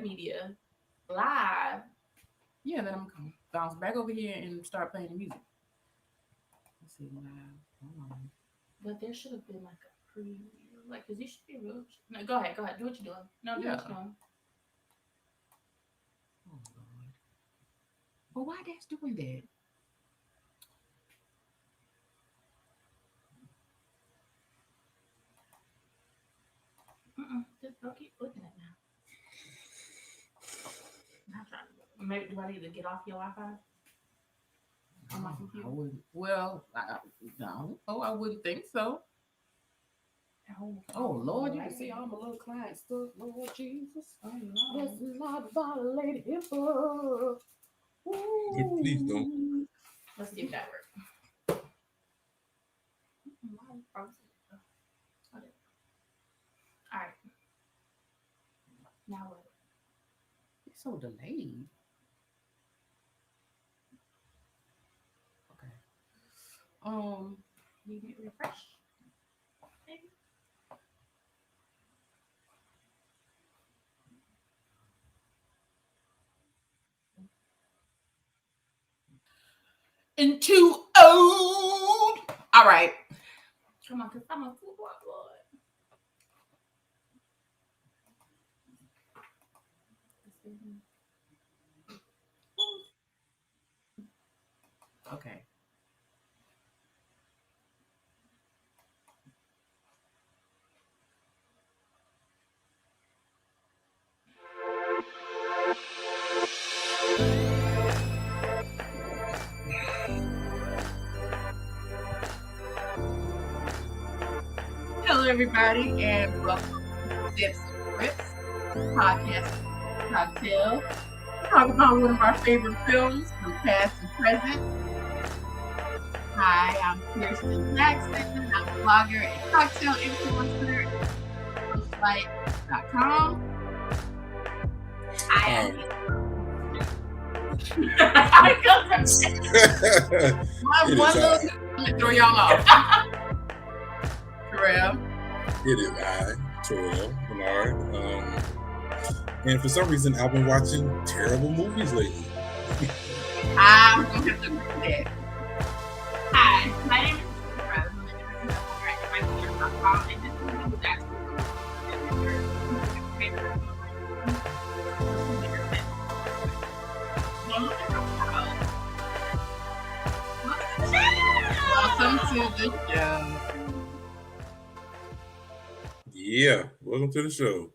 media live. Yeah, then I'm gonna bounce back over here and start playing the music. Let's see live. Hold on. But there should have been like a preview. Like, cause you should be real. No, go ahead. Go ahead. Do what you're doing. No, do what Yeah. you're doing. Oh Lord. But why that's doing that? Just don't keep looking at now. I'm not trying to. Maybe do I need to get off your Wi-Fi on my Oh, I computer? wouldn't. Well, no. Oh, I wouldn't think so. Oh Lord, you can see all my little client stuff. Lord Jesus, Oh no. let's not violate HIPAA. Please don't. Ooh. Let's see if that works. Why is it frozen? Okay. All right. Now what? It's so delayed. Okay. Need it refresh? Maybe. And too old. All right. Come on, cause I'm a food blood. Okay. Hello, everybody, and welcome to Sips and Grips podcast cocktail. Talk about one of our favorite films from past and present. Hi, I'm Kirsten Jackson. I'm a blogger and cocktail influencer at postlight.com. I Um, One little to throw y'all off. Terrell. it is I, Terrell Bernard. And for some reason, I've been watching terrible movies lately. I'm going to have to agree with that. Hi, my name is Rose. I'm a designer at myfear.com, and this movie was actually Welcome to the show. Yeah, welcome to the show.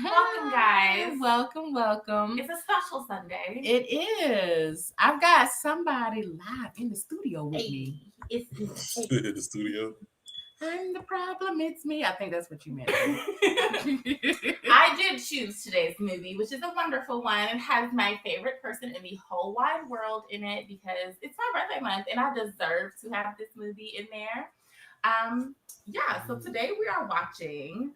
Welcome, guys. Welcome. It's a special Sunday. It is. I've got somebody live in the studio with me. It's The studio. And the problem, it's me. I think that's what you meant. I did choose today's movie, which is a wonderful one. It has my favorite person in the whole wide world in it because it's my birthday month and I deserve to have this movie in there. So today we are watching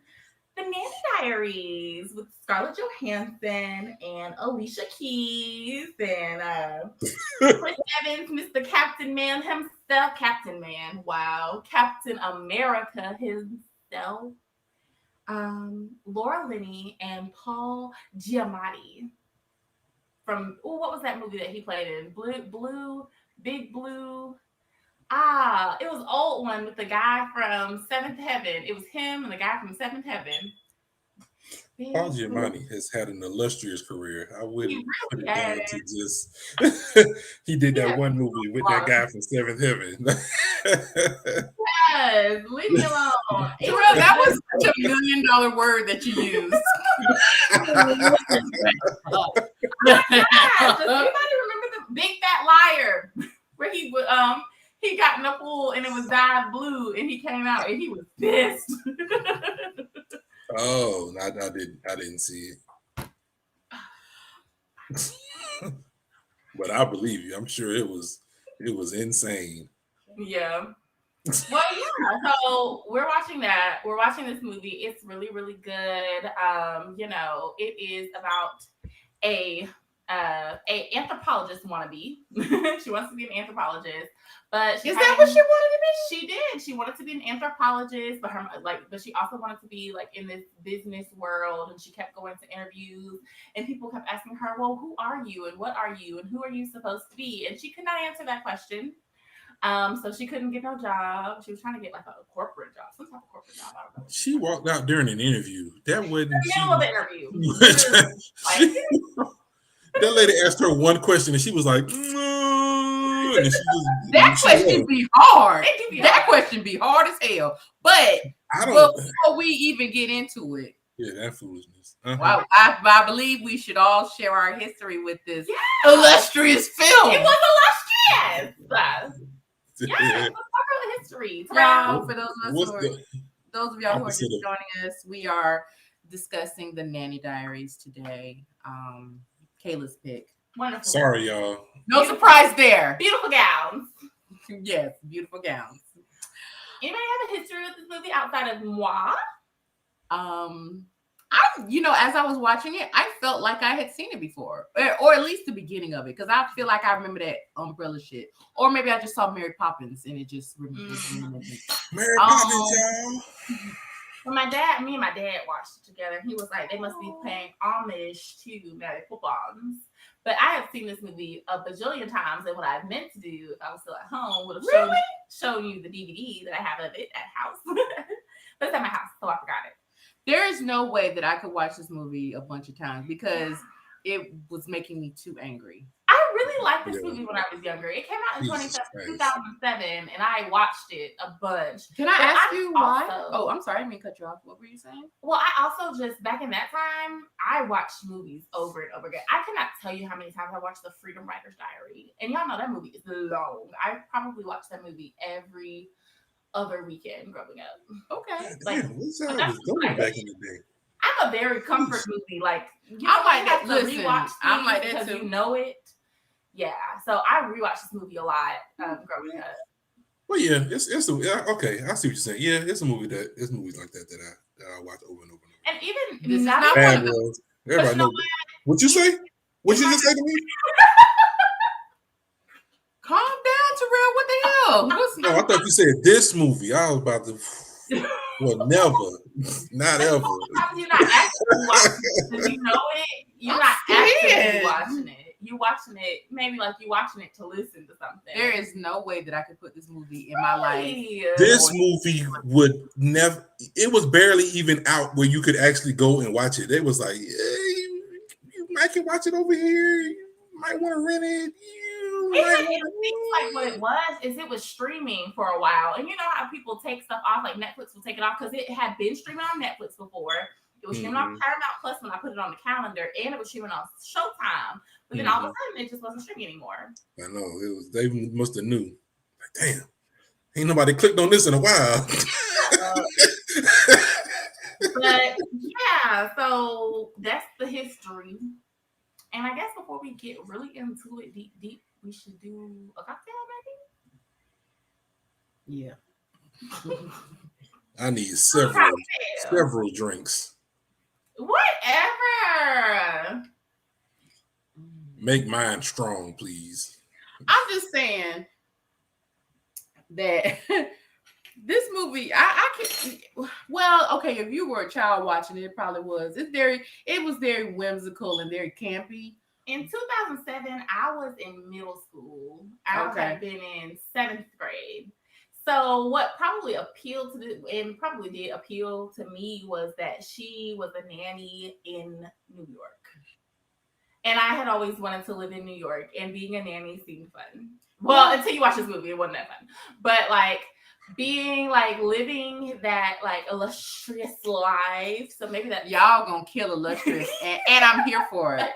The Nanny Diaries with Scarlett Johansson and Alicia Keys and Chris Evans, Mr. Captain Man himself. Captain Man, wow. Captain America himself. Laura Linney and Paul Giamatti from what was that movie that he played in? Big Blue. It was old one with the guy from Seventh Heaven. It was him and the guy from Seventh Heaven. Paul Giamatti has had an illustrious career. I wouldn't put it down to just he did that one movie with that guy from Seventh Heaven. Yes, leave me alone. Well, that was such $1 million word that you used. Anybody remember the Big Fat Liar where he got in the pool and it was dyed blue and he came out and he was pissed. Oh, I didn't see it. But I believe you. I'm sure it was insane. Yeah. Well, yeah. So we're watching that. We're watching this movie. It's really, really good. It is about a a anthropologist wannabe. She wants to be an anthropologist, but is that what she wanted to be? She did. She wanted to be an anthropologist, but but she also wanted to be like in this business world. And she kept going to interviews, and people kept asking her, "Well, who are you, and what are you, and who are you supposed to be?" And she could not answer that question. So she couldn't get no job. She was trying to get like a corporate job, some type of corporate job. I don't know. She walked out during an interview. That wasn't in the middle of the interview. That lady asked her one question, and she was like, and that question be hard. That question be hard as hell. But before we even get into it, that foolishness. Well, I believe we should all share our history with this illustrious film. It was illustrious. Let's talk about history. Y'all, for those of y'all who are just joining us, we are discussing the Nanny Diaries today. Kayla's pick. Wonderful. Sorry, y'all. No surprise there. Beautiful gowns. Yes, beautiful gowns. Anybody have a history with this movie outside of moi? As I was watching it, I felt like I had seen it before, or at least the beginning of it, because I feel like I remember that umbrella shit, or maybe I just saw Mary Poppins and it just reminded me. Mary Poppins, y'all. Well, me and my dad watched it together. He was like, they must be paying homage to Mary Poppins. But I have seen this movie a bajillion times, and what I meant to do if I was still at home would have shown you the DVD that I have of it at house. But it's at my house, so I forgot it. There is no way that I could watch this movie a bunch of times because it was making me too angry. I really liked this movie when I was younger. It came out in 2007, and I watched it a bunch. Can I ask you why? Oh, I'm sorry. I didn't mean to cut you off. What were you saying? Well, I also just, back in that time, I watched movies over and over again. I cannot tell you how many times I watched The Freedom Writer's Diary. And y'all know that movie is long. I probably watched that movie every other weekend growing up. Okay. What's that was going back in the day? I'm a very comfort movie. Like, I might have to rewatch I'm like that too. You know it. Yeah. So I rewatched this movie a lot growing up. Well, yeah, it's okay. I see what you're saying. Yeah, it's movies like that I watch over and over and over. And even this is not Bad Girls. Everybody knows. What you say? What you just say to me? Calm down, Terrell. What the hell? No, I thought you said this movie. I was about to. Well, never, not ever. You're not actually watching it because you know it. You're not actually watching it. You're watching it, maybe like you're watching it to listen to something. There is no way that I could put this movie in my life. This movie would never. It was barely even out where you could actually go and watch it. It was like, you might can watch it over here. You might want to rent it. Like what it was is it was streaming for a while, and you know how people take stuff off, like Netflix will take it off because it had been streaming on Netflix before. It was streaming on Paramount Plus when I put it on the calendar, and it was streaming on Showtime. But then all of a sudden, it just wasn't streaming anymore. I know it was. They must have knew. Like, damn, ain't nobody clicked on this in a while. But yeah, so that's the history. And I guess before we get really into it deep, we should do a cocktail, maybe? Yeah. I need several drinks. Whatever. Make mine strong, please. I'm just saying that this movie, I can't. Well, okay, if you were a child watching it, it probably was. It was very whimsical and very campy. In 2007, I was in middle school. I had been in 7th grade. So what probably appealed to and probably did appeal to me was that she was a nanny in New York. And I had always wanted to live in New York, and being a nanny seemed fun. Well, until you watch this movie, it wasn't that fun. But like being like living that like illustrious life. So maybe that y'all gonna kill illustrious, and I'm here for it.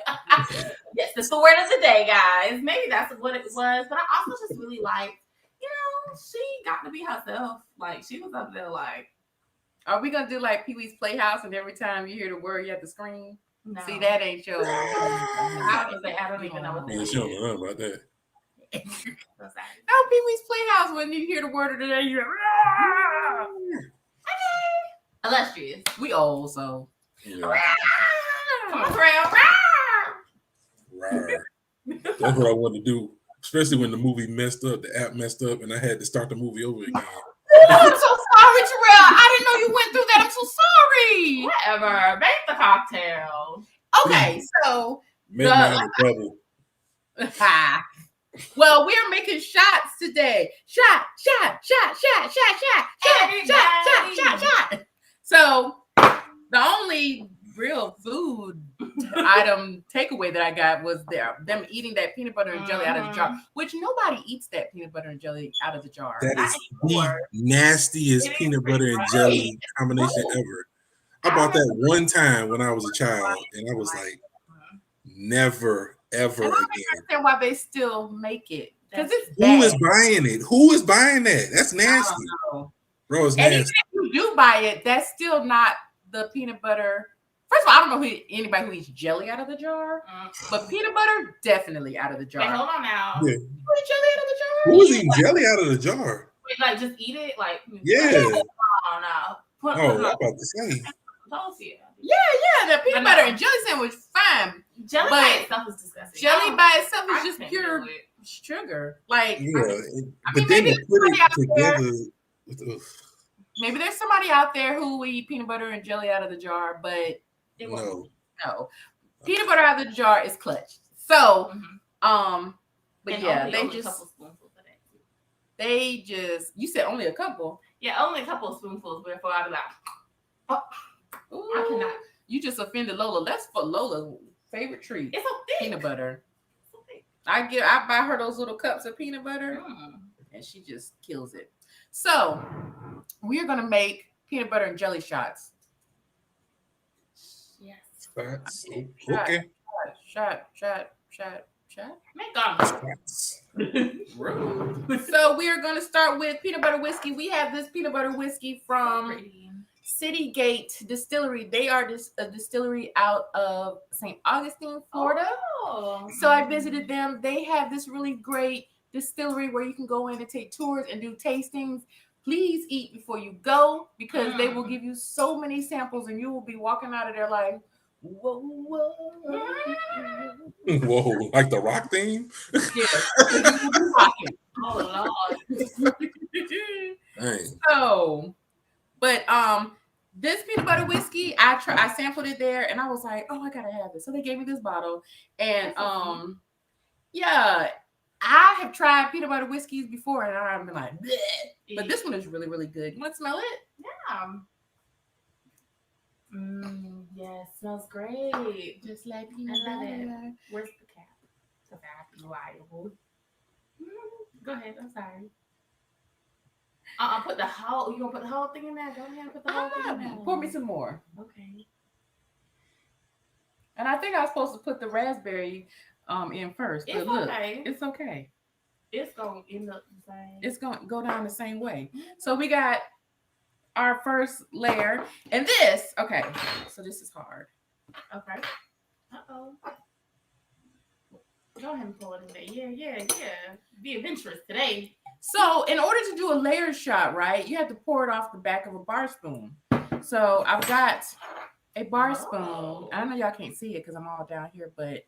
Yes, that's the word of the day, guys. Maybe that's what it was. But I also just really liked, she got to be herself. Like she was up there like. Are we gonna do like Pee-wee's Playhouse, and every time you hear the word, you have to scream? No. See, that ain't your. I don't even know what that is. She don't know about that. No, Pee-wee's Playhouse. When you hear the word of the day, you're illustrious. We old, so. Yeah. Come on, Trail. That's what I wanted to do, especially when the movie messed up, the app messed up, and I had to start the movie over again. I'm so sorry, Terrell. I didn't know you went through that. I'm so sorry. Whatever. Make the cocktail. Okay, so Make mine a double. well, we're making shots today. Shot. So the only real food item takeaway that I got was them eating that peanut butter and jelly out of the jar, which nobody eats that peanut butter and jelly out of the jar. That is the nastiest peanut butter and jelly combination ever. I bought that one time when I was a child, and I was like, never, ever again. I don't understand why they still make it. Because it's Who is buying it? Who is buying that? That's nasty. Bro, it's nasty. And even if you do buy it, that's still not the peanut butter. First of all, I don't know anybody who eats jelly out of the jar, but peanut butter, definitely out of the jar. Wait, hold on now. Yeah. You eat jelly out of the jar? Who is eating jelly out of the jar? Wait, like just eat it? Like Yeah. Oh, no. Oh, I'm about to say. Yeah, the peanut butter and jelly sandwich, fine. Jelly by itself is disgusting. Jelly by itself is just pure sugar. Like, yeah, but then you put it together. Maybe there's somebody out there who will eat peanut butter and jelly out of the jar, but no. Peanut butter out of the jar is clutch. So, but and yeah, they just you said only a couple. Yeah, only a couple of spoonfuls before I was like, I cannot. You just offended Lola. That's for Lola's favorite treat. It's so thick. Peanut butter. I buy her those little cups of peanut butter, and she just kills it. So we are gonna make peanut butter and jelly shots. Yes. Okay. Shot. Make shots. So we are gonna start with peanut butter whiskey. We have this peanut butter whiskey from City Gate Distillery. They are a distillery out of St. Augustine, Florida. So I visited them. They have this really great distillery where you can go in and take tours and do tastings. Please eat before you go because they will give you so many samples and you will be walking out of there like, whoa. Whoa, like the rock theme? Yeah. Oh, Lord. So, but this peanut butter whiskey, I sampled it there and I was like, oh, I gotta have this. So they gave me this bottle. And yeah, I have tried peanut butter whiskeys before and I've been like, bleh. But this one is really, really good. You want to smell it? Yeah. Yes, smells great. Just like peanut butter. Where's the cap? So that reliable. Go ahead. I'm sorry. Put the whole. You gonna put the whole thing in there? Go ahead and put the whole thing in there. Pour me some more. Okay. And I think I was supposed to put the raspberry in first. But look, okay. It's okay. It's gonna end up the same. It's gonna go down the same way. So we got our first layer, and this. Okay, so this is hard. Okay. Go ahead and pull it in there. Yeah. Be adventurous today. So in order to do a layer shot, right, you have to pour it off the back of a bar spoon. So I've got a bar spoon. I know y'all can't see it because I'm all down here, but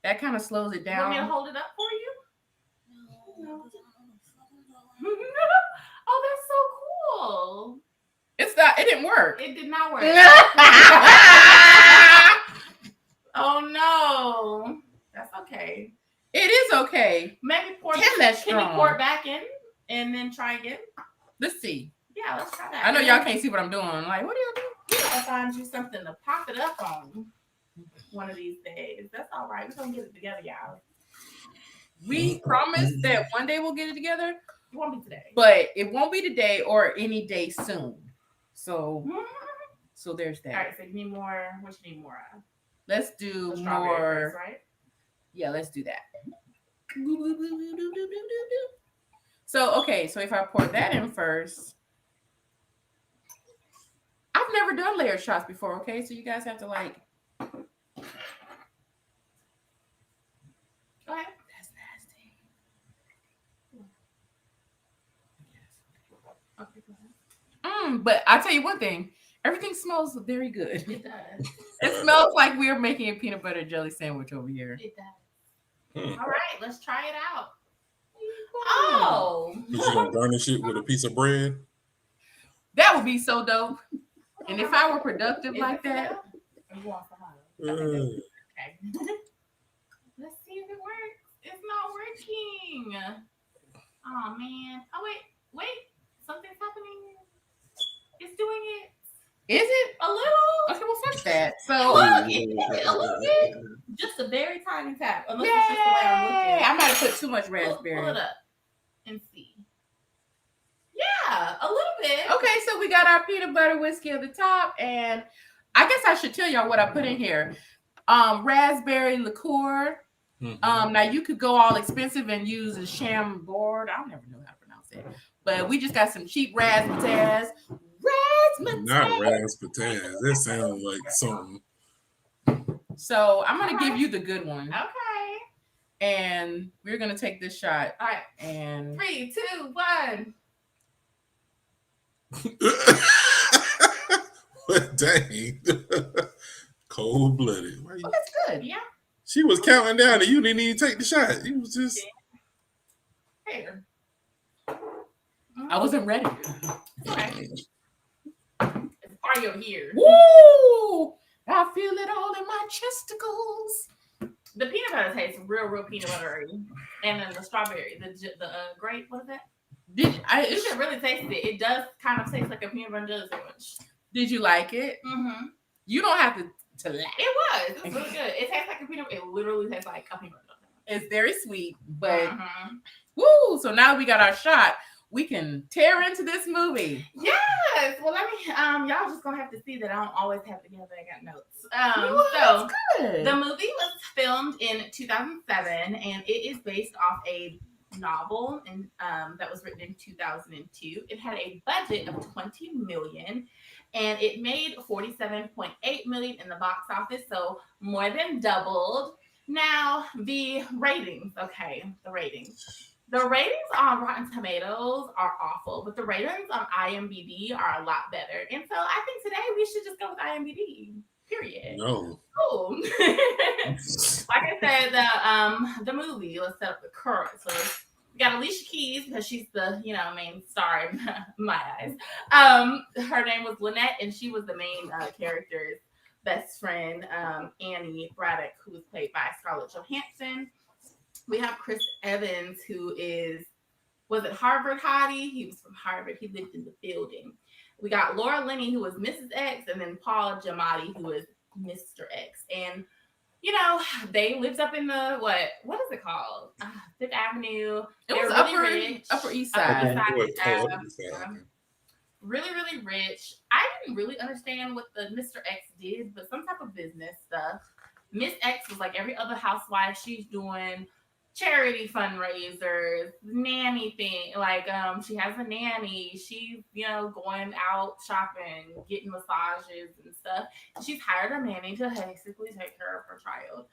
that kind of slows it down. You want me to hold it up for you? No. Oh, that's so cool. It's not. It didn't work. It did not work. Oh no. That's okay. It is okay. Maybe pour. Can you pour it back in and then try again? Let's see. Yeah, let's try that. I know y'all can't see what I'm doing. Like, what do y'all do? I'll find you something to pop it up on one of these days. That's all right. We're gonna get it together, y'all. We promise that one day we'll get it together. It won't be today. But it won't be today or any day soon. So there's that. All right, so you need more. What you need more of? Let's do more. First, right? Yeah, let's do that. So, okay, so if I pour that in first. I've never done layer shots before, okay? So you guys have to like. Go ahead. That's nasty. Okay, go ahead. But I'll tell you one thing. Everything smells very good. It does. It smells like we're making a peanut butter jelly sandwich over here. It does. All right, let's try it out. Oh, Is you gonna garnish it with a piece of bread? That would be so dope. And if I were productive like that, Uh, okay. Let's see if it works. It's not working. Oh man. Oh wait. Something's happening. It's doing it. is it? A little. Okay, well, fuck that. So Look, it did it a little bit. Just a very tiny tap. Unless it's just the way I'm looking. I might have put too much raspberry. Pull it up and see. Yeah, a little bit. Okay, so we got our peanut butter whiskey at the top, and I guess I should tell y'all what I put in here. Raspberry liqueur. Now you could go all expensive and use a Chambord. I don't never know how to pronounce it, but we just got some cheap razzmatazz. Not razzmatazz. That sounds like something. So I'm gonna give you the good one. Okay. And we're gonna take this shot. All right. And 3, 2, 1. What dang. Cold blooded. Oh, that's good. Yeah. She was counting down and you didn't even take the shot. You was just Here. I wasn't ready. Okay. It's fire here. Woo! I feel it all in my chesticles. The peanut butter tastes real peanut buttery, and then the strawberry, the grape. What is that? You should really taste it. It does kind of taste like a peanut butter jelly sandwich. Did you like it? Mm-hmm. You don't have to laugh. It was. It was really good. It tastes like a peanut. It literally tastes like a peanut butter jelly. It's very sweet, but woo! So now we got our shot. We can tear into this movie. Yes. Well, let me. Y'all just gonna have to see that I don't always have it together. I got notes. Well, So good. the movie was filmed in 2007, and it is based off a novel and that was written in 2002. It had a budget of $20 million, and it made $47.8 million in the box office, so more than doubled. Now the ratings. Okay, the ratings. The ratings on Rotten Tomatoes are awful, but the ratings on IMDb are a lot better. And so I think today we should just go with IMDb. Period. no. Cool. Like I said, the movie. Let's set up the current. So we got Alicia Keys because she's the main star in my eyes. Her name was Lynette, and she was the main character's best friend, Annie Braddock, who was played by Scarlett Johansson. We have Chris Evans, who was it Harvard hottie? He was from Harvard. He lived in the building. We got Laura Linney, who was Mrs. X, and then Paul Giamatti, who is Mr. X. And, they lived up in the, what is it called? Fifth Avenue. It was Upper East Side. Really rich. I didn't really understand what the Mr. X did, but some type of business stuff. Miss X was like every other housewife. She's doing charity fundraisers, nanny thing. Like, she has a nanny. She's, going out shopping, getting massages and stuff. She's hired a nanny to basically take care of her child.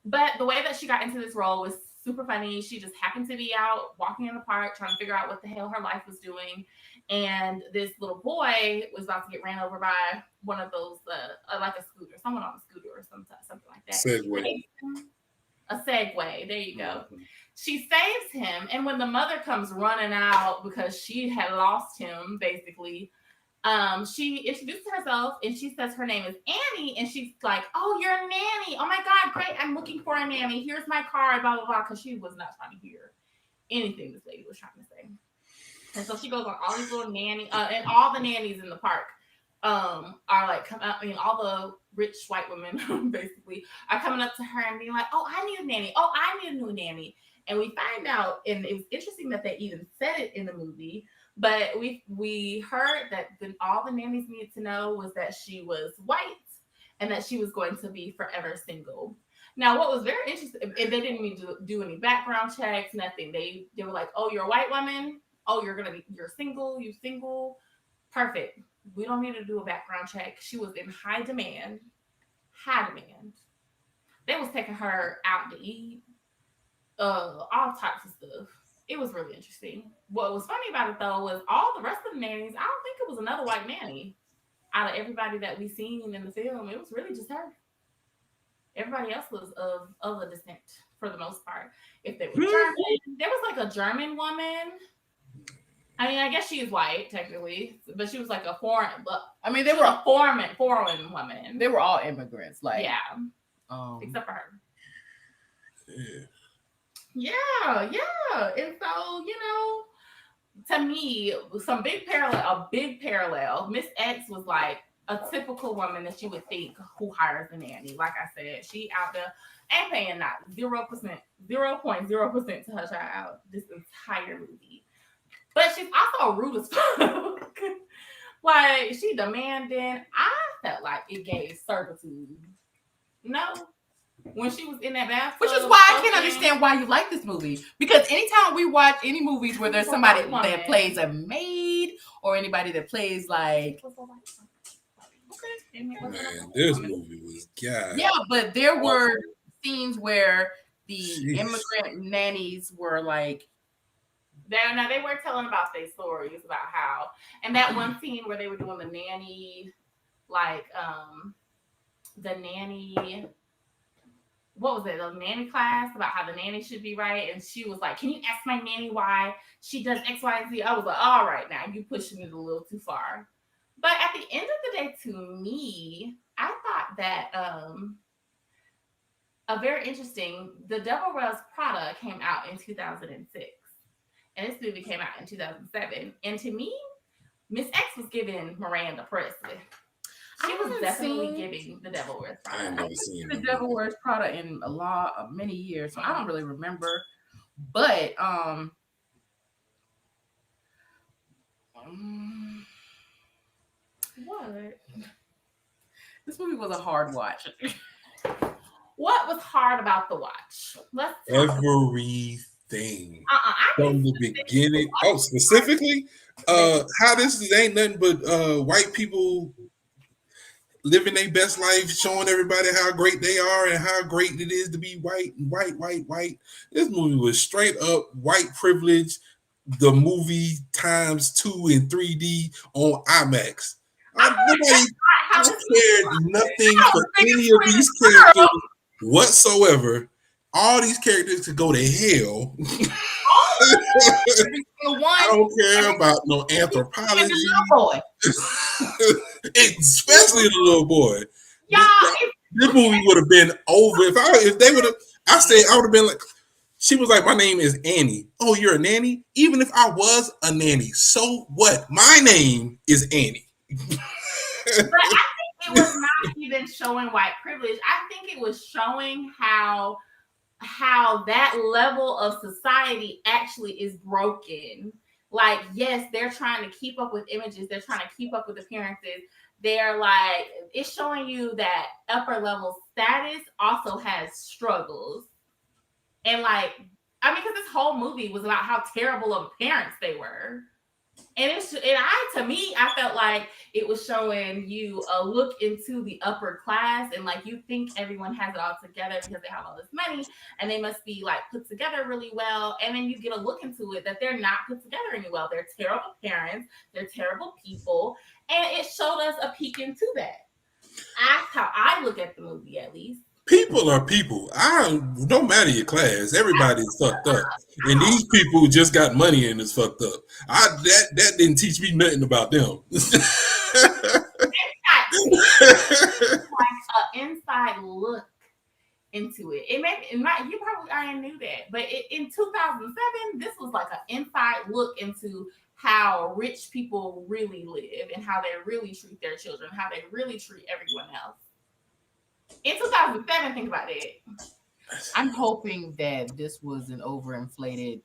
But the way that she got into this role was super funny. She just happened to be out walking in the park trying to figure out what the hell her life was doing. And this little boy was about to get ran over by one of those, like a scooter, someone on a scooter or something like that. Segway. A Segway. There you go. She saves him, and when the mother comes running out because she had lost him, basically, she introduces herself and she says her name is Annie, and she's like, "Oh, you're a nanny! Oh my God, great! I'm looking for a nanny. Here's my card." Blah blah blah. Because she was not trying to hear anything this lady was trying to say, and so she goes on all these little nanny, and all the nannies in the park are like, all the rich white women basically are coming up to her and being like, "Oh, I need a nanny. Oh, I need a new nanny." And we find out, and it was interesting that they even said it in the movie, but we heard that all the nannies needed to know was that she was white and that she was going to be forever single. Now, what was very interesting, and they didn't need to do any background checks, nothing. They were like, "Oh, you're a white woman. Oh, you're single. You single. Perfect. We don't need to do a background check." She was in high demand. They was taking her out to eat, all types of stuff. It was really interesting. What was funny about it though was all the rest of the nannies. I don't think it was another white nanny out of everybody that we seen in the film. It was really just her. Everybody else was of other descent for the most part. If they were German, there was like a German woman. I mean, I guess she is white technically, but she was like a foreign. But I mean, they were a foreign woman. They were all immigrants, like except for her. Yeah. Yeah. And so, to me, a big parallel. Miss X was like a typical woman that you would think who hires a nanny. Like I said, she out there and paying not 0.0% to her child this entire movie. But she's also rude as fuck. Like, she demanding. I felt like it gave servitude. No. When she was in that bathroom. Which is why I can't understand why you like this movie. Because anytime we watch any movies where there's somebody that plays a maid or anybody that plays like... Man, this movie was God. Yeah, but there were scenes where the immigrant nannies were like... They were telling about their stories about how... And that one scene where they were doing the nanny... Like, the nanny... What was it? The nanny class about how the nanny should be right. And she was like, can you ask my nanny why she does X, Y, and Z? I was like, all right, now you pushing it a little too far. But at the end of the day, to me, I thought that a very interesting, The Devil Wears Prada came out in 2006. And this movie came out in 2007. And to me, Miss X was giving Miranda Presley. She was definitely giving The Devil Wears Prada. I ain't never seen The Devil Wears Prada in many years, so I don't really remember. But what? This movie was a hard watch. What was hard about the watch? Everything. From the beginning. Oh, specifically? How this ain't nothing but white people living their best life, showing everybody how great they are and how great it is to be white. This movie was straight up white privilege, the movie times 2 in 3D on IMAX. Nobody cared nothing for any of these characters whatsoever. All these characters could go to hell. I don't care about no anthropology. Especially the little boy. This movie would have been over if they would have. I would have been like, she was like, my name is Annie. Oh, you're a nanny? Even if I was a nanny, so what? My name is Annie. But I think it was not even showing white privilege. I think it was showing how that level of society actually is broken. Like, yes, they're trying to keep up with images. They're trying to keep up with appearances. They're like, it's showing you that upper level status also has struggles. And like, I mean, because this whole movie was about how terrible of parents they were. And to me, I felt like it was showing you a look into the upper class, and like you think everyone has it all together because they have all this money and they must be like put together really well. And then you get a look into it that they're not put together any well. They're terrible parents. They're terrible people. And it showed us a peek into that. That's how I look at the movie, at least. People are people. No matter your class, everybody's fucked up, and these people just got money and is fucked up. That didn't teach me nothing about them. Like an inside look into it. You probably already knew that, but in 2007, this was like an inside look into how rich people really live and how they really treat their children, how they really treat everyone else. In 2007, think about it. I'm hoping that this was an overinflated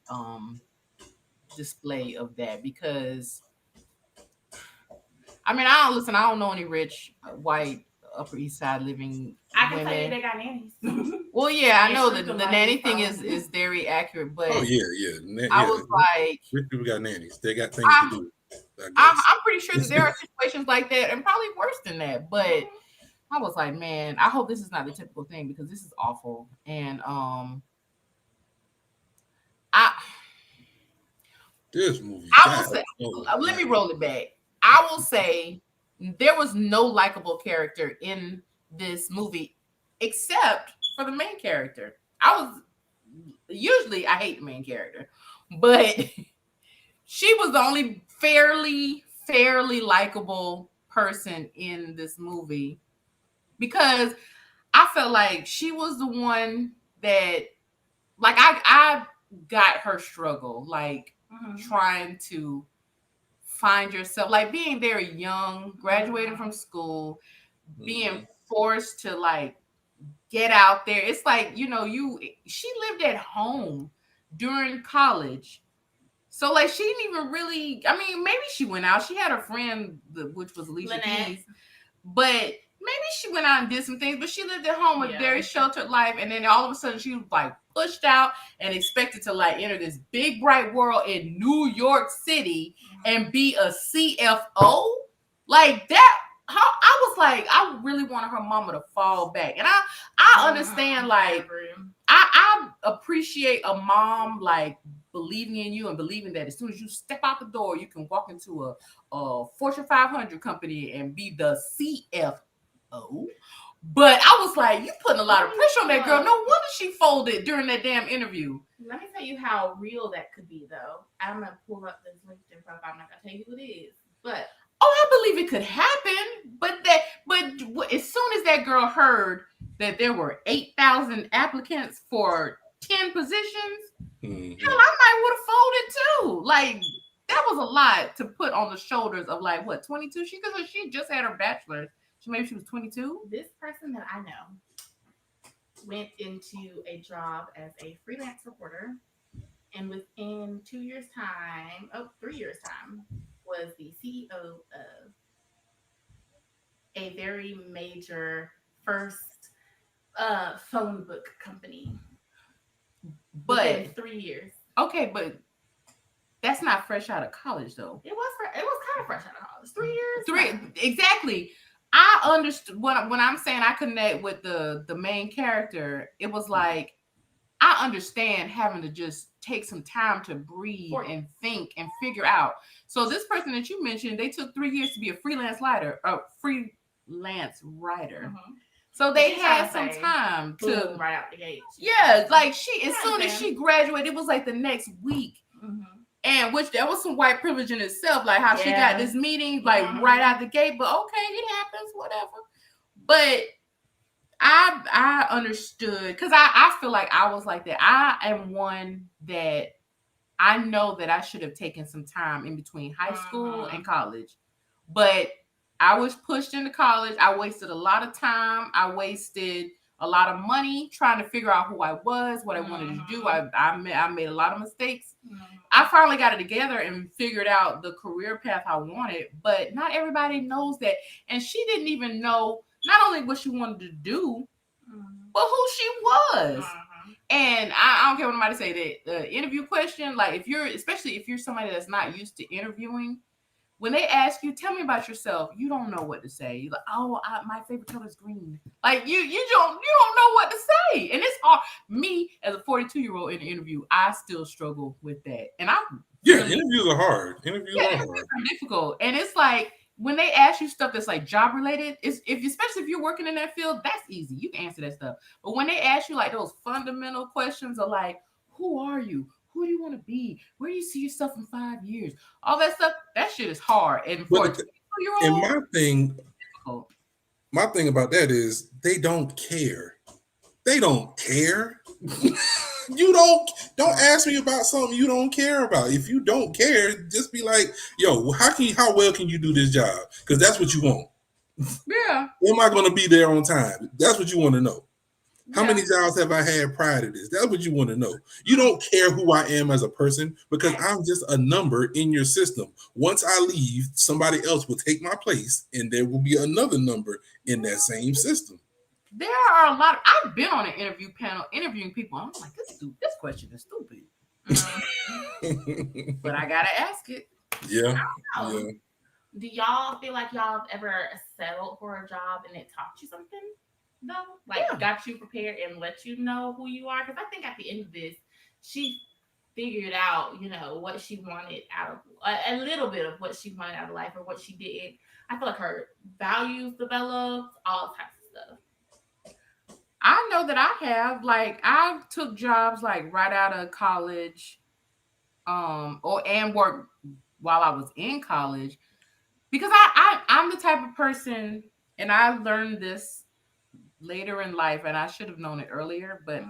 display of that, because I mean, I don't know any rich white Upper East Side living I can women. tell you they got nannies. Well, yeah, I know that the nanny thing is very accurate, but I was like, rich people got nannies. They got things to do. I'm pretty sure that there are situations like that, and probably worse than that, but I was like, man, I hope this is not the typical thing, because this is awful. And this movie. I will say, let me roll it back. I will say there was no likable character in this movie except for the main character. I usually I hate the main character, but she was the only fairly likable person in this movie because I felt like she was the one that, like, I got her struggle, like trying to find yourself, like being very young, graduating from school, being forced to like get out there. It's like, she lived at home during college. So like she didn't even really, I mean, maybe she went out. She had a friend, which was Alicia Keys, but maybe she went out and did some things, but she lived at home a very sheltered life. And then all of a sudden she was like pushed out and expected to like enter this big bright world in New York City and be a CFO. Like that, I was like, I really wanted her mama to fall back. And I understand, like, I appreciate a mom like believing in you and believing that as soon as you step out the door, you can walk into a Fortune 500 company and be the CFO. But I was like, you putting a lot of pressure on that girl. No wonder she folded during that damn interview. Let me tell you how real that could be, though. I'm gonna pull up this LinkedIn profile. I'm not gonna tell you who it is, but I believe it could happen. But as soon as that girl heard that there were 8,000 applicants for 10 positions, hell, I might would have folded too. Like, that was a lot to put on the shoulders of like, what, 22? She just had her bachelor's. Maybe she was 22. This person that I know went into a job as a freelance reporter, and within 3 years' time, was the CEO of a very major first phone book company. But within 3 years. Okay, but that's not fresh out of college, though. It was kind of fresh out of college. 3 years. Exactly. I understood when I'm saying I connect with the main character. It was like, I understand having to just take some time to breathe and think and figure out. So this person that you mentioned, they took 3 years to be a freelance writer. So they had some time to right out the gate. Yeah, like as soon as she graduated, it was like the next week. And which there was some white privilege in itself, like how she got this meeting like right out the gate. But okay, it happens, whatever. But I understood, because I feel like I was like that. I am one that I know that I should have taken some time in between high school and college, but I was pushed into college. I wasted a lot of time. I wasted a lot of money trying to figure out who I was, what I wanted to do. I made a lot of mistakes. I finally got it together and figured out the career path I wanted, but not everybody knows that. And she didn't even know not only what she wanted to do, but who she was. And I don't care what nobody say, that the interview question, like especially if you're somebody that's not used to interviewing, when they ask you, tell me about yourself, you don't know what to say. You're like, oh, my favorite color is green. Like you don't know what to say. And it's hard. Me as a 42-year-old in an interview, I still struggle with that. And interviews are hard. Interviews are difficult. And it's like, when they ask you stuff that's like job related, especially if you're working in that field, that's easy. You can answer that stuff. But when they ask you like those fundamental questions of like, who are you? Who do you want to be? Where do you see yourself in 5 years? All that stuff, that shit is hard. And for a 22-year-old, and my thing about that is they don't care. They don't care. You don't ask me about something you don't care about. If you don't care, just be like, yo, how well can you do this job? Because that's what you want. Yeah. Am I going to be there on time? That's what you want to know. How many jobs have I had prior to this? That's what you want to know. You don't care who I am as a person, because I'm just a number in your system. Once I leave, somebody else will take my place, and there will be another number in that same system. There are a lot. I've been on an interview panel interviewing people. I'm like, this question is stupid. But I gotta ask it. Yeah. Do y'all feel like y'all have ever settled for a job and it taught you something? No, got you prepared and let you know who you are? Because I think at the end of this, she figured out, what she wanted out of a little bit of what she wanted out of life, or what she did. I feel like her values developed, all types of stuff. I know that I have. Like, I took jobs like right out of college, and worked while I was in college because I'm the type of person, and I learned this later in life, and I should have known it earlier, but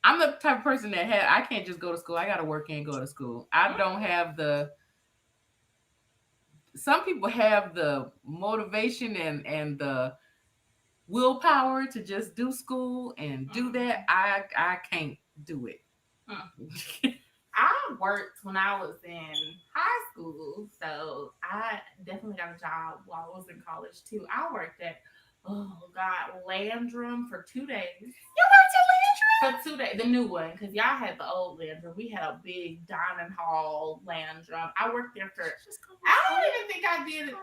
I'm the type of person that I can't just go to school. I got to work and go to school. I don't have some people have the motivation and the willpower to just do school and do that. I can't do it. I worked when I was in high school, so I definitely got a job while I was in college too. I worked at Landrum for 2 days. You worked at Landrum? For 2 days, the new one, because y'all had the old Landrum. We had a big dining hall Landrum. I worked there for. I don't even think I did it.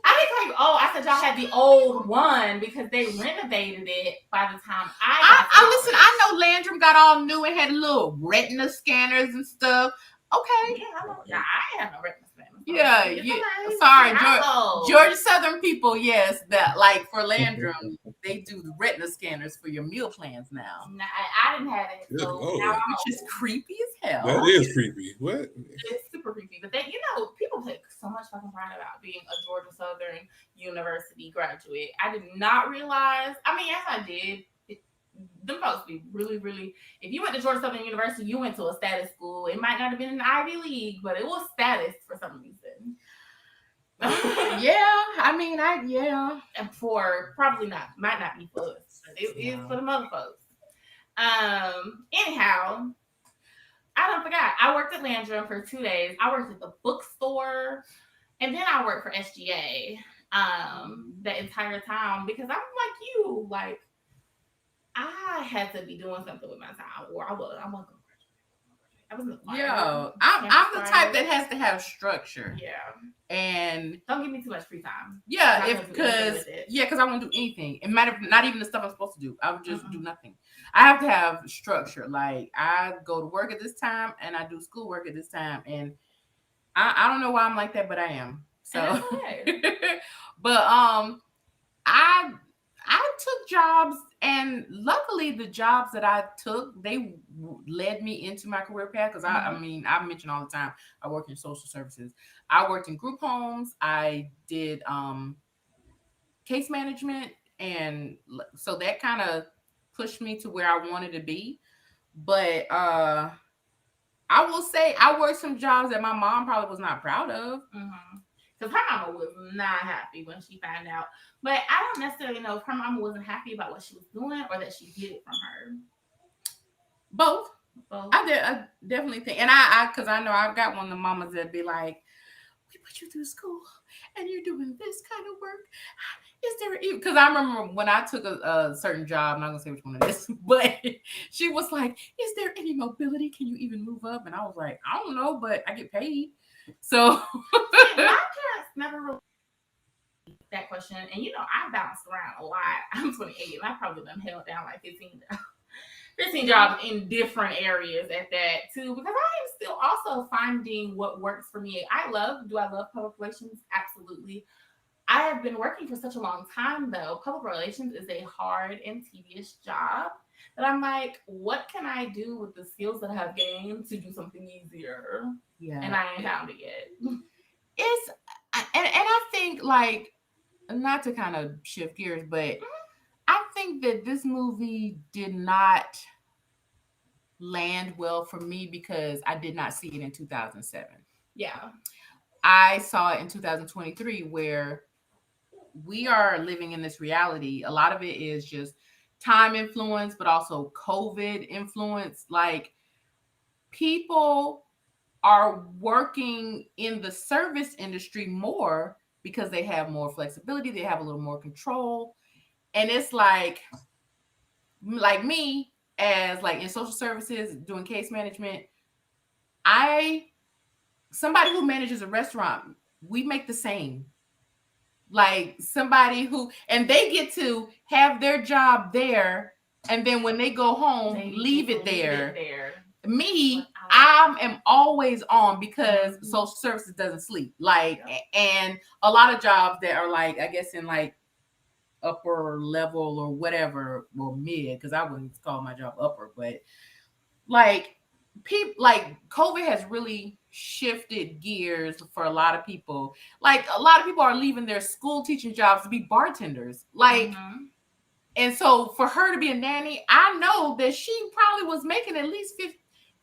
I said y'all had the old one because they renovated it by the time I listen. I know Landrum got all new and had little retina scanners and stuff. Okay. Yeah, I have no retina scanners. Yeah, sorry, Georgia Southern people. Yes, that like for Landrum, they do the retina scanners for your meal plans now. No, I didn't have it, so which is creepy as hell. That is creepy. What? It's super creepy. But then people take so much fucking pride about being a Georgia Southern University graduate. I did not realize. I mean, yes, I did. Them folks be really, really. If you went to Georgia Southern University, you went to a status school. It might not have been an Ivy League, but it was status for some reason. And for probably might not be for us, but it is for the mother folks. Anyhow, I forgot. I worked at Landrum for 2 days. I worked at the bookstore, and then I worked for SGA the entire time because I'm like you, like. I had to be doing something with my time, or I'm not gonna graduate. I'm the type that has to have structure. Yeah, and don't give me too much free time. Yeah, because I won't do anything. It matter not even the stuff I'm supposed to do. I would just do nothing. I have to have structure. Like I go to work at this time and I do schoolwork at this time, and I don't know why I'm like that, but I am. So, but I took jobs, and luckily the jobs that I took, they led me into my career path. Because I mean, I mention all the time, I work in social services. I worked in group homes. I did case management, and so that kind of pushed me to where I wanted to be. But I will say I worked some jobs that my mom probably was not proud of. Because her mama was not happy when she found out. But I don't necessarily know if her mama wasn't happy about what she was doing or that she hid it from her. Both. I definitely think. And because I know I've got one of the mamas that be like, we put you through school and you're doing this kind of work. Is there even? Because I remember when I took a certain job, I'm not going to say which one it is, but she was like, is there any mobility? Can you even move up? And I was like, I don't know, but I get paid. So my parents never really that question, and I bounced around a lot. I'm 28, and I probably done held down like 15 jobs in different areas at that too, because I am still also finding what works for me. Do I love public relations? Absolutely. I have been working for such a long time though. Public relations is a hard and tedious job that I'm like, what can I do with the skills that I have gained to do something easier? Yeah. And I ain't found it yet. And I think, like, not to kind of shift gears, but I think that this movie did not land well for me because I did not see it in 2007. Yeah. I saw it in 2023 where we are living in this reality. A lot of it is just time influence, but also COVID influence. Like, people are working in the service industry more because they have more flexibility, they have a little more control. And it's like me, as like in social services, doing case management, somebody who manages a restaurant, we make the same. Like somebody and they get to have their job there, and then when they go home, leave it there. Me, I am always on because social services doesn't sleep. Like, and a lot of jobs that are like, I guess in like upper level or whatever, or mid, because I wouldn't call my job upper, but like people, like COVID has really shifted gears for a lot of people. Like a lot of people are leaving their school teaching jobs to be bartenders. Like, and so for her to be a nanny, I know that she probably was making at least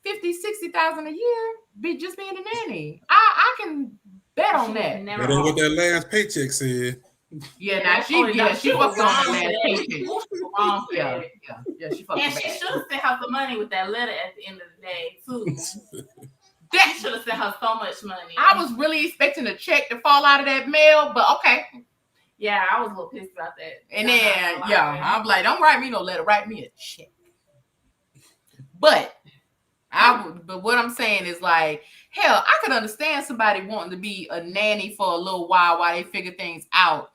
50, 60,000 a year just being a nanny. I can bet on that. That ain't what that last paycheck said. Yeah, now she fucked on that last paycheck. Yeah, she fucked. And she should have sent her some money with that letter at the end of the day too. That should have sent her so much money. I was really expecting a check to fall out of that mail, but okay. Yeah, I was a little pissed about that. And then I'm like, don't write me no letter, write me a check. But what I'm saying is like, hell, I could understand somebody wanting to be a nanny for a little while they figure things out.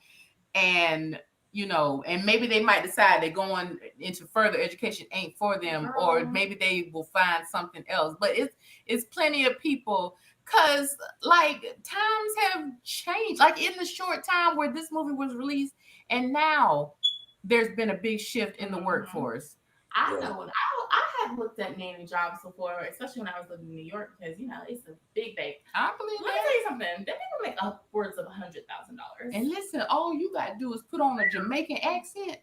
And, you know, and maybe they might decide they're going into further education ain't for them, or maybe they will find something else. But it's plenty of people, because like times have changed. Like in the short time where this movie was released, and now there's been a big shift in the workforce. I know. I have looked at nanny jobs before, especially when I was living in New York, because you know it's a big bag. I believe Let me tell you something. That people make upwards of $100,000. And listen, all you gotta do is put on a Jamaican accent.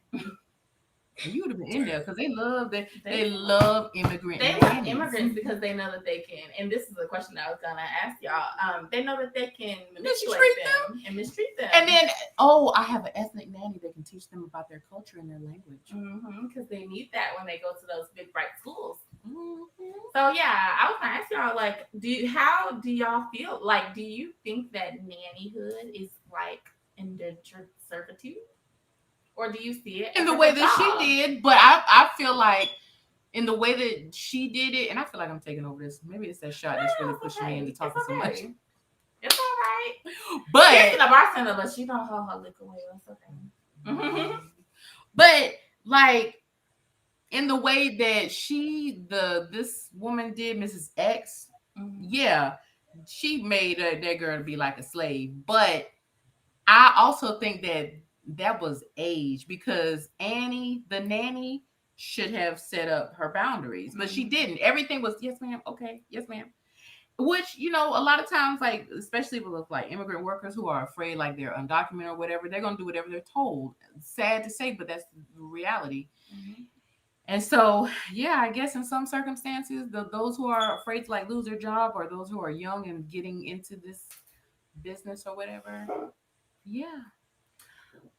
You would have been in there, because they love immigrants. They love immigrants because they know that they can. And this is a question I was gonna ask y'all. They know that they can manipulate them and mistreat them. And then, I have an ethnic nanny that can teach them about their culture and their language. Because they need that when they go to those big bright schools. So yeah, I was gonna ask y'all, like, how do y'all feel? Like, do you think that nannyhood is like indentured servitude? Or do you see it in the way that she did? But I feel like in the way that she did it, and I feel like I'm taking over this. Maybe it's that shot that's really pushing me into talking so much. It's all right. But she's the bartender, but she don't hold her liquor away. That's okay. But like in the way that this woman did, Mrs. X, yeah, she made that girl to be like a slave. But I also think that was age, because Annie, the nanny, should have set up her boundaries, but she didn't. Everything was yes, ma'am. Okay, yes, ma'am. Which, you know, a lot of times, like especially with like immigrant workers who are afraid, like they're undocumented or whatever, they're gonna do whatever they're told. Sad to say, but that's the reality. And so, yeah, I guess in some circumstances, those who are afraid to like lose their job, or those who are young and getting into this business or whatever, yeah.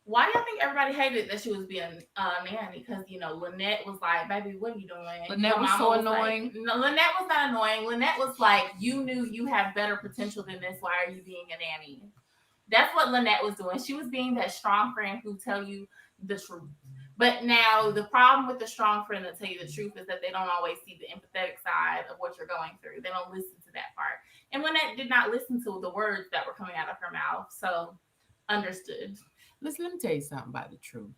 Why do you think everybody hated that she was being nanny? Because, you know, Lynette was like, baby, what are you doing? Lynette was so annoying. Like, no, Lynette was not annoying. Lynette was like, you knew you have better potential than this. Why are you being a nanny? That's what Lynette was doing. She was being that strong friend who tell you the truth. But now the problem with the strong friend that tell you the truth is that they don't always see the empathetic side of what you're going through. They don't listen to that part. And Lynette did not listen to the words that were coming out of her mouth. So understood. Listen, let me tell you something about the truth.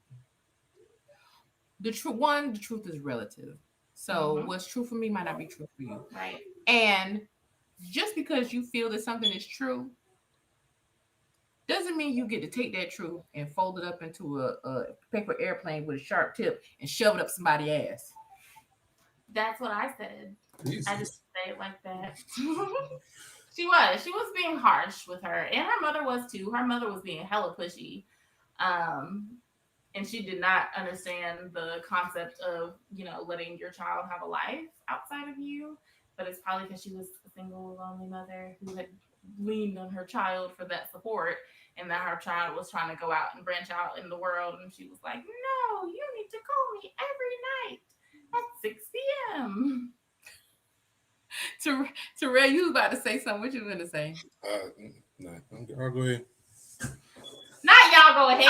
The truth is relative. So what's true for me might not be true for you. Right. And just because you feel that something is true doesn't mean you get to take that truth and fold it up into a paper airplane with a sharp tip and shove it up somebody's ass. That's what I said. Jesus. I just say it like that. She was being harsh with her, and her mother was too. Her mother was being hella pushy. And she did not understand the concept of, you know, letting your child have a life outside of you. But it's probably because she was a single, lonely mother who had leaned on her child for that support, and that her child was trying to go out and branch out in the world. And she was like, no, you need to call me every night at 6 p.m. Terrell, you was about to say something. What you going to say? No, I'll go ahead. Not y'all go ahead.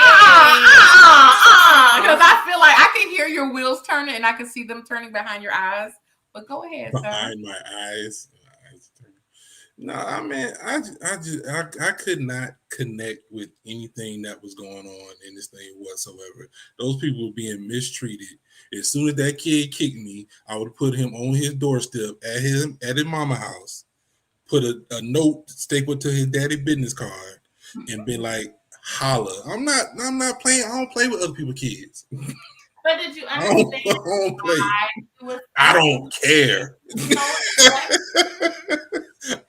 Because I feel like I can hear your wheels turning, and I can see them turning behind your eyes. But go ahead, sir. Behind my eyes. No, I mean, I could not connect with anything that was going on in this thing whatsoever. Those people were being mistreated. As soon as that kid kicked me, I would put him on his doorstep at his mama house, put a note stapled to his daddy business card, and been like, holla. I'm not playing. I don't play with other people's kids. But did you I understand don't play. why it was? I don't care. You know what?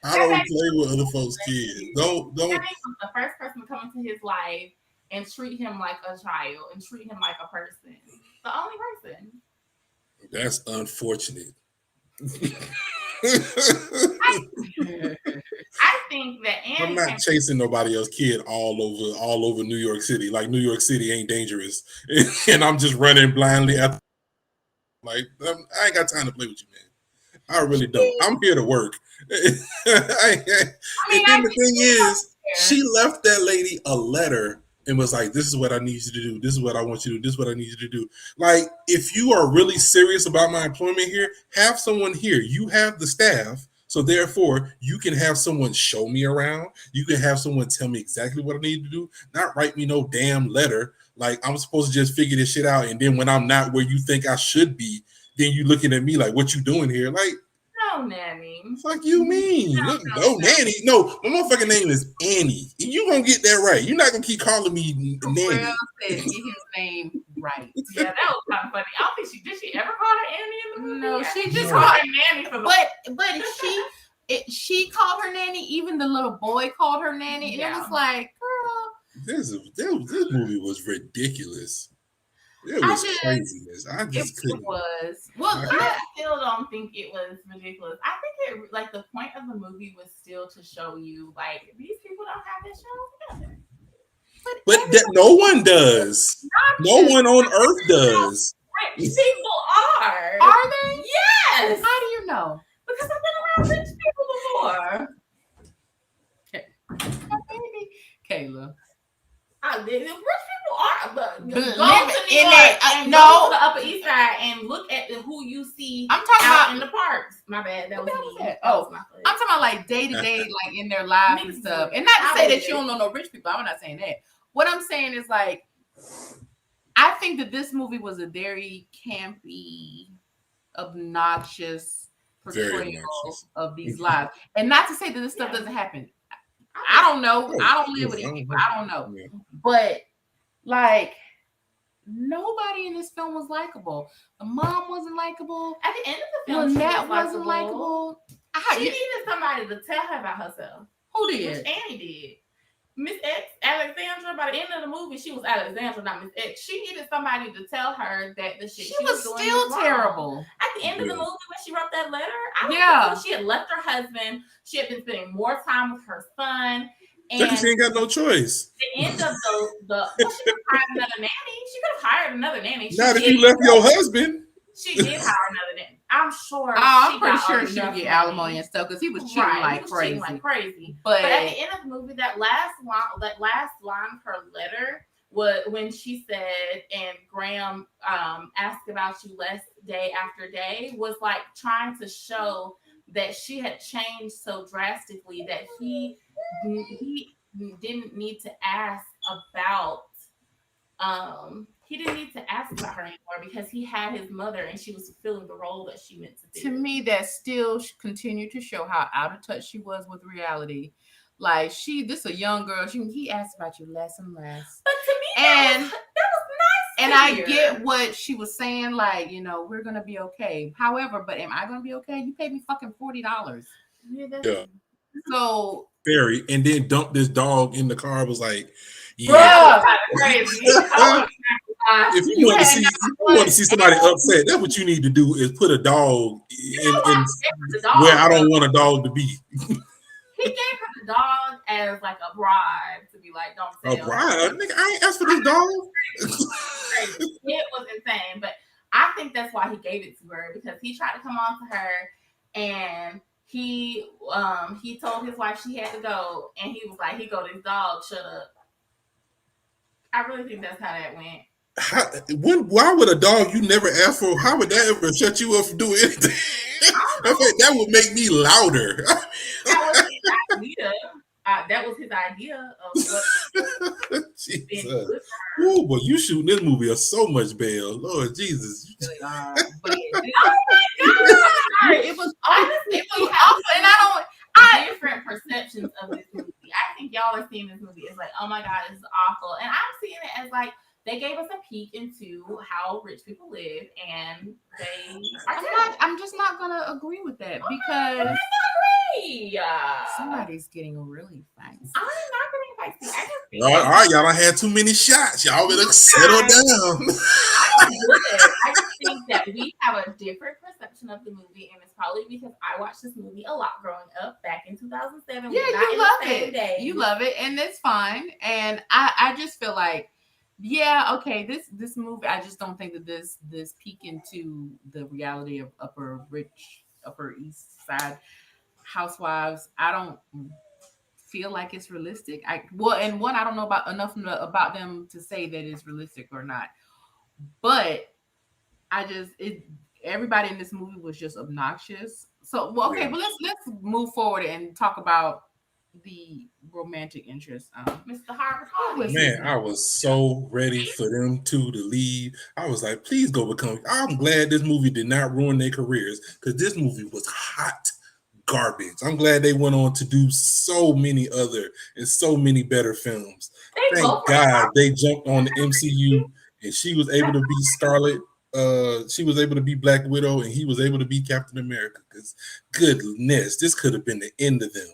I don't play with other folks' kids. Don't. That was the first person to come into his life and treat him like a child and treat him like a person. The only person. That's unfortunate. I think that I'm not chasing nobody else's kid all over New York City. Like New York City ain't dangerous, and I'm just running blindly after. Like I ain't got time to play with you, man. I really don't. I'm here to work. And then the thing is, she left that lady a letter and was like, "This is what I need you to do. This is what I want you to do. This is what I need you to do." Like, if you are really serious about my employment here, have someone here. You have the staff. So therefore, you can have someone show me around. You can have someone tell me exactly what I need to do. Not write me no damn letter. Like I'm supposed to just figure this shit out. And then when I'm not where you think I should be, then you looking at me like, what you doing here? Like, no, Nanny. Fuck you mean? No, Nanny. No, my motherfucking name is Annie. And you gonna get that right. You're not gonna keep calling me Nanny. Well said, get his name right. Yeah, that was kind of funny. I don't think did she ever call her Annie in the movie? No, she just called her Nanny for the but she called her Nanny. Even the little boy called her Nanny, and it was like, girl, this movie was ridiculous. It was craziness. I just couldn't. It was. Well, I still don't think it was ridiculous. I think it like the point of the movie was still to show you like these people don't have this show together. But that no one does. No one on earth does. Rich people are. Are they? Yes. How do you know? Because I've been around rich people before. Baby, Kayla. Rich people are, but go to New York and go to the Upper East Side and look at who you see. I'm talking out about in the parks. My bad, that was me. Oh, I'm talking about like day to day, like in their lives and stuff. And not to say that you don't know no rich people. I'm not saying that. What I'm saying is like, I think that this movie was a very campy, obnoxious portrayal of these lives. And not to say that this stuff doesn't happen. I don't know. I don't live with these people. I don't know. But like nobody in this film was likable. The mom wasn't likable. At the end of the film, Lynette wasn't likable. She needed somebody to tell her about herself. Who did? Which Annie did. Miss X, Alexandra, by the end of the movie, she was Alexandra, not Miss X. She needed somebody to tell her that the shit she was doing still was terrible. Wrong. At the end of the movie, when she wrote that letter, I don't think she had left her husband. She had been spending more time with her son. And she ain't got no choice. The end of she could have hired another nanny. She could have hired another nanny. Not if you left your husband. She did hire another nanny. I'm sure. I'm pretty sure she would get alimony and stuff because he was cheating like crazy. But at the end of the movie, that last line of her letter was when she said, "And Graham asked about you less day after day," was like trying to show that she had changed so drastically that he didn't need to ask about. He didn't need to ask about her anymore because he had his mother and she was fulfilling the role that she meant to do. To me, that still continued to show how out of touch she was with reality. Like this a young girl. He asked about you less and less. But to me, that was nice. And I get what she was saying. Like, we're gonna be okay. However, but am I gonna be okay? You paid me fucking $40. Yeah. So Barry, and then dumped this dog in the car. Was like, yeah, crazy. If you want to see somebody upset, that's what you need to do is put a dog in where I don't want a dog to be. He gave her the dog as like a bribe to be like, don't sell. A bribe? Nigga, I ain't asked for this dog. It was insane, but I think that's why he gave it to her because he tried to come on to her and he told his wife she had to go and he was like, "He go this dog, shut up." I really think that's how that went. Why would a dog you never asked for? How would that ever shut you up from doing anything? That would make me louder. That was his idea. That was his idea of what. Jesus. Ooh, boy, you shooting this movie so much bail, Lord Jesus. Really are. But oh my God! It was awful, and I don't. Different perceptions of this movie. I think y'all are seeing seeing this movie is like, oh my God, this is awful. And I'm seeing it as like, they gave us a peek into how rich people live, and they are I'm just not gonna agree with that because somebody's getting really feisty. I'm not getting feisty. I just All right, y'all. I had too many shots. Y'all better settle down. I just think that we have a different perception of the movie, and it's probably because I watched this movie a lot growing up back in 2007. Yeah, you love it. You love it, and it's fine. And I just feel like, yeah, okay, this movie, I just don't think that this peek into the reality of Upper East Side housewives, I don't feel like it's realistic. I don't know about enough about them to say that it's realistic or not. But everybody in this movie was just obnoxious. So okay, but let's move forward and talk about the romantic interest. Mr. Harvard. Man, I was so ready for them two to leave. I was like, please go become. I'm glad this movie did not ruin their careers, because this movie was hot garbage. I'm glad they went on to do so many other and so many better films. Thank God they jumped on the MCU, and she was able to be Scarlett. She was able to be Black Widow, and he was able to be Captain America. Because goodness, this could have been the end of them.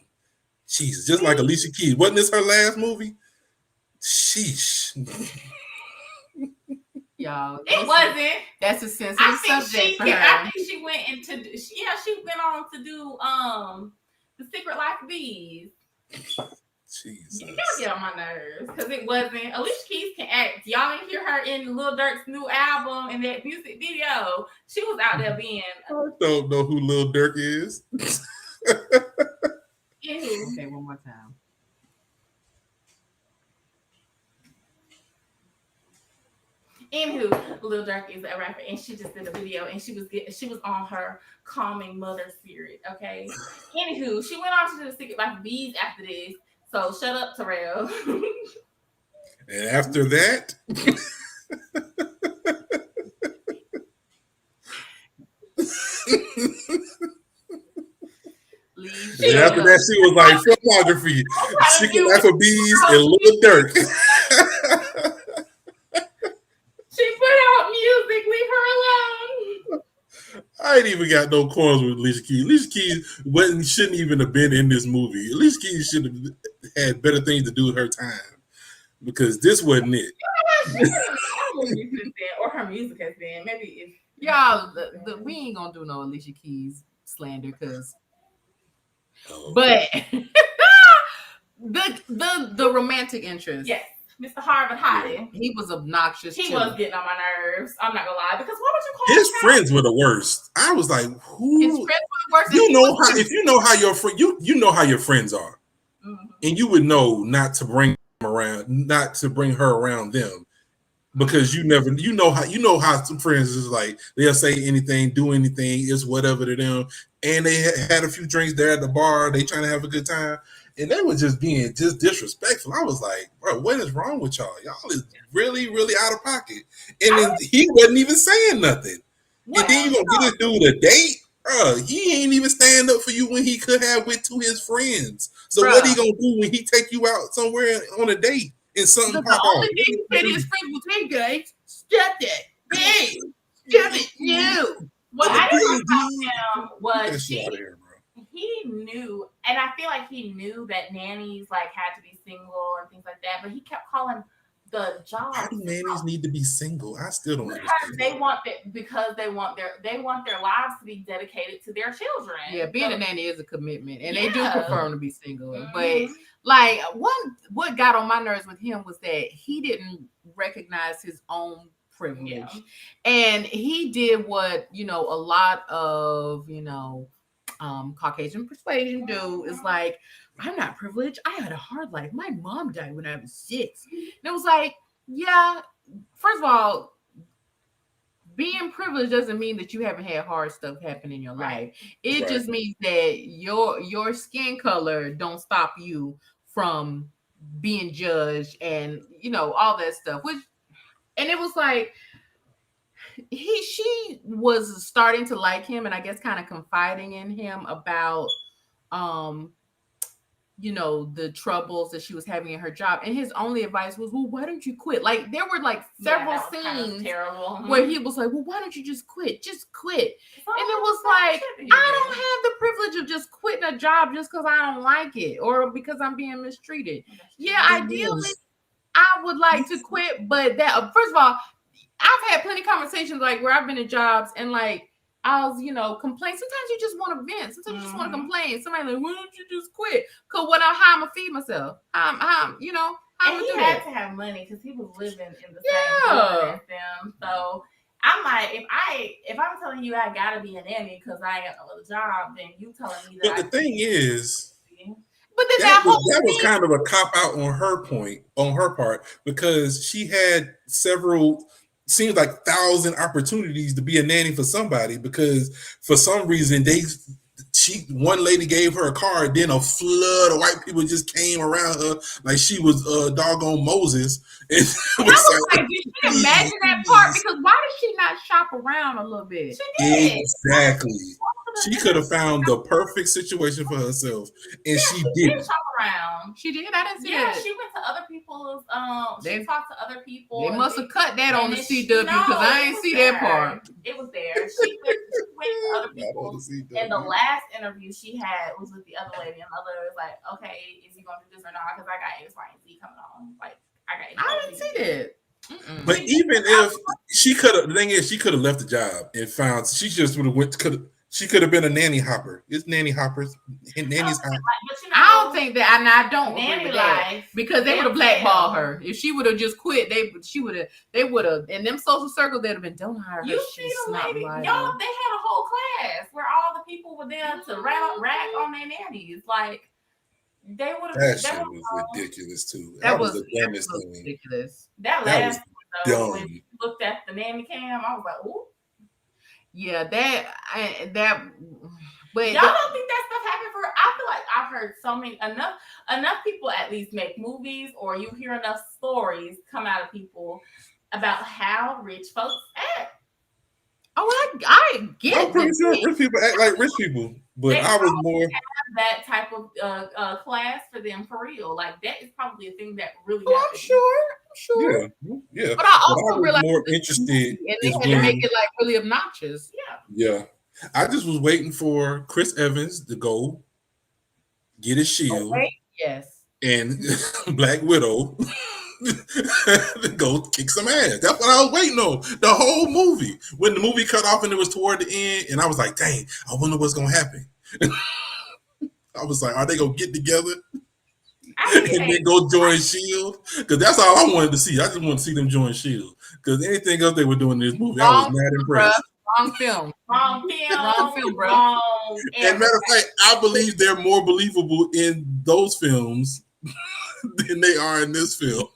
Jesus, just like Alicia Keys. Wasn't this her last movie? Sheesh. Y'all, it wasn't. That's a sensitive subject for her. I think she went she went on to do The Secret Life of Bees. Jesus. You gotta get on my nerves, because it wasn't. Alicia Keys can act. Y'all didn't hear her in Lil Durk's new album and that music video. She was out there being. I don't know who Lil Durk is. Okay, one more time. Anywho, Lil Durk is a rapper, and she just did a video, and she was on her calming mother spirit. Okay. Anywho, she went on to do The Secret Life of Bees after this. So shut up, Terrell. And after that. And after that, she was like filmography, Secret Life of Bees, and Lil Durk. She put out music. Leave her alone. I ain't even got no quarrels with Alicia Keys. Alicia Keys shouldn't even have been in this movie. Alicia Keys should have had better things to do with her time, because this wasn't it. Or her music has been. Maybe if y'all, we ain't gonna do no Alicia Keys slander, because. But the romantic interest. Yes, Mr. Harvard Hottie. He was obnoxious. He was getting on my nerves. I'm not gonna lie, because what would you call his friends were the worst. I was like, who? His friends were the worst. You know how if you know how your you know how your friends are, and you would know not to bring them around, not to bring her around them, because you know how some friends is like, they'll say anything, do anything, it's whatever to them. And they had a few drinks there at the bar. They trying to have a good time. And they were just being just disrespectful. I was like, bro, what is wrong with y'all? Y'all is really, really out of pocket. And then he wasn't even saying nothing. And then you gonna get this dude a date? Bro, he ain't even stand up for you when he could have went to his friends. So what he gonna do when he take you out somewhere on a date and something pop off? The only thing he said his friends would take, guys, stop that. Hey, stop it, no. What I didn't about him was he knew, and I feel like he knew that nannies like had to be single and things like that, but he kept calling the job. How do nannies need to be single? I still don't understand. They want their lives to be dedicated to their children. Yeah, being a nanny is a commitment, and they do prefer them to be single. But like what got on my nerves with him was that he didn't recognize his own privilege, and he did what a lot of Caucasian persuasion do is like, I'm not privileged. I had a hard life. My mom died when I was 6. And it was like, yeah, first of all, being privileged doesn't mean that you haven't had hard stuff happen in your life. It just means that your skin color don't stop you from being judged and all that stuff. And it was like she was starting to like him, and I guess kind of confiding in him about the troubles that she was having in her job. And his only advice was, well, why don't you quit? Like, there were like several scenes kind of terrible where he was like, well, why don't you just quit? Just quit. And it was like, I don't have the privilege of just quitting a job just because I don't like it or because I'm being mistreated. Yeah, ideally, I would like to quit, but that, first of all, I've had plenty of conversations like where I've been in jobs and like I was, complain. Sometimes you just want to vent. Sometimes you just want to complain. Somebody like, why don't you just quit? Because how I'm gonna feed myself? How I'm and gonna he do had that? to have money because he was living in the same building as them. So I'm like, if I'm telling you I gotta be a nanny because I ain't got no other job, then you telling me that. But the thing is. But then that was kind of a cop out on her part, because she had seems like 1,000 opportunities to be a nanny for somebody, because for some reason one lady gave her a card, then a flood of white people just came around her like she was doggone Moses. And I was like, did she imagine that part? Because why did she not shop around a little bit? She did. Exactly. She could have found the perfect situation for herself, and she didn't. Shop around. She did. I didn't see that. She went to other people's. She talked to other people. They must have cut that on the CW because I ain't see that part. It was there. She went to other people. And the last interview she had was with the other lady, and the other was like, "Okay, is he gonna do this or not? Because I got X, Y, and Z coming on. Like, I didn't see that." Mm-mm. But even if she could have, the thing is, she could have left the job and found. She just would have She could have been a nanny hopper. It's nanny hoppers. Nanny's hopper. I don't think that, and I don't agree with that, because they would have blackballed her if she would have just quit. They would have in them social circles. They'd have been, don't hire her. You see the lady, y'all. They had a whole class where all the people were there to rag on their nannies. Like they would have. That shit was ridiculous too. That was the dumbest thing. Ridiculous. That last one, though, when you looked at the nanny cam, I was like, ooh. Yeah, but y'all don't think that stuff happened for? I feel like I've heard enough people at least make movies, or you hear enough stories come out of people about how rich folks act. Oh, I get it. I'm pretty sure rich people act like rich people, but I was more have that type of class for them for real. Like that is probably a thing that really. Oh, I'm sure. Yeah. But I also was realized more interested, and they had to make it like really obnoxious. Yeah. I just was waiting for Chris Evans to go get his shield. Okay. Yes. And Black Widow to go kick some ass. That's what I was waiting on the whole movie. When the movie cut off and it was toward the end, and I was like, dang, I wonder what's gonna happen. I was like, are they gonna get together and then go join SHIELD? Because that's all I wanted to see. I just wanted to see them join SHIELD. Because anything else they were doing in this movie, I was mad impressed. Wrong film, bro. And matter of fact, I believe they're more believable in those films than they are in this film.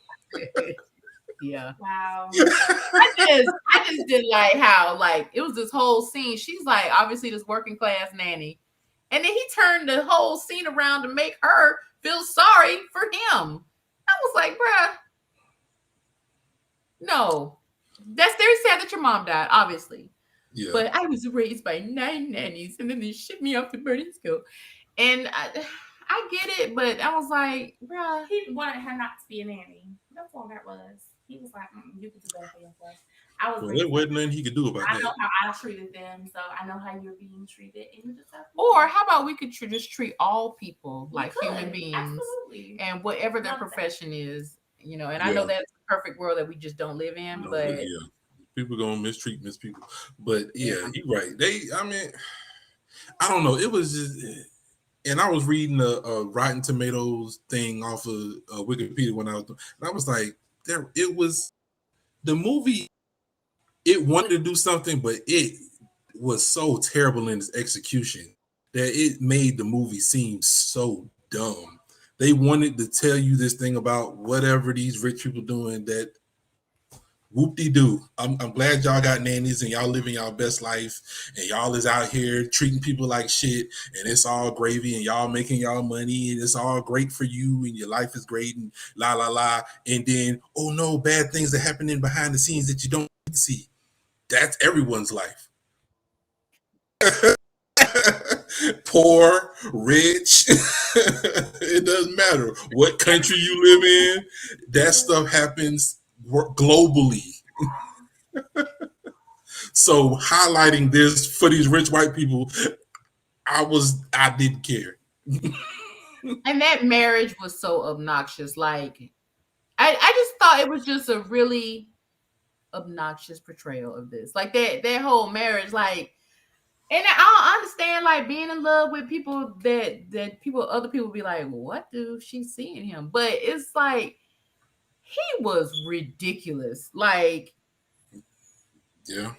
Yeah. Wow. I just didn't like how it was this whole scene. She's like obviously this working class nanny, and then he turned the whole scene around to make her feel sorry for him. I was like, bruh, no, that's very sad that your mom died, obviously. Yeah. But I was raised by 9 nannies, and then they shipped me off to boarding school, and I get it, but I was like, bruh, he wanted her not to be a nanny. That's all that was. He was like, you can do that for yourself. There wasn't nothing he could do about that. I know how I treated them, so I know how you're being treated. And you just or how about we could just treat all people like human beings, absolutely, and whatever their profession is, and I know that's a perfect world that we just don't live in, but people gonna mistreat people. But you're right. I don't know. It was just. And I was reading a Rotten Tomatoes thing off of Wikipedia when and I was like, it was the movie. It wanted to do something, but it was so terrible in its execution that it made the movie seem so dumb. They wanted to tell you this thing about whatever these rich people doing that. Whoop-de-doo. I'm glad y'all got nannies and y'all living y'all best life and y'all is out here treating people like shit and it's all gravy and y'all making y'all money and it's all great for you and your life is great and la la la, and then oh no, bad things are happening behind the scenes that you don't see. That's everyone's life. poor, rich. It doesn't matter what country you live in. That stuff happens globally. So highlighting this for these rich white people, I didn't care. And that marriage was so obnoxious. Like, I just thought it was just a really obnoxious portrayal of this. Like that whole marriage, like, and I don't understand like being in love with people that other people be like, what do she see in him? But it's like he was ridiculous. Like, Yeah.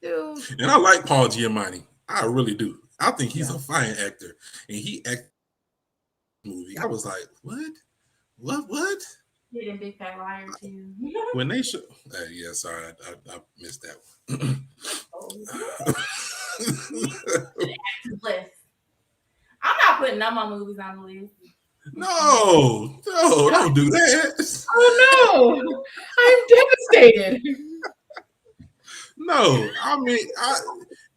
dude. And I like Paul Giamatti. I really do. I think he's a fine actor. And he acted in the movie. I was like, what? He did Big Fat Liar too. When they show, yeah, sorry, I missed that one. List. I'm not putting no more movies on the list. No, don't do that. Oh no, I'm devastated. No, I mean,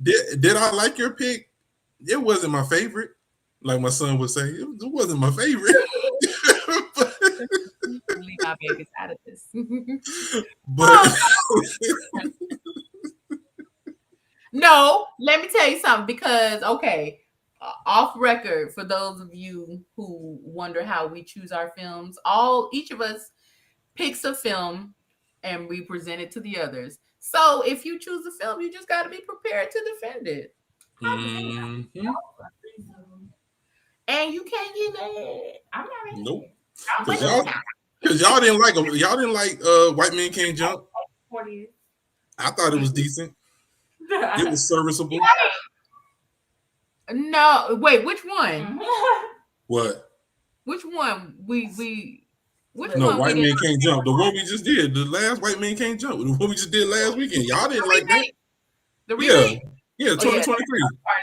did I like your pick? It wasn't my favorite. Like my son would say, it wasn't my favorite. Leave my babies out of this. But no, let me tell you something. Because off record, for those of you who wonder how we choose our films, each of us picks a film and we present it to the others. So if you choose a film, you just got to be prepared to defend it. Mm-hmm. And you can't get mad. I'm not ready. Nope. Because y'all didn't like them. Y'all didn't like White Men Can't Jump. 40. I thought it was decent. It was serviceable. No, wait, which one? What? Which one? Which No, one? White Men Can't Jump. The one we just did. The last White Men Can't Jump. The one we just did last weekend. Y'all didn't like that. The remake? Yeah, 2023.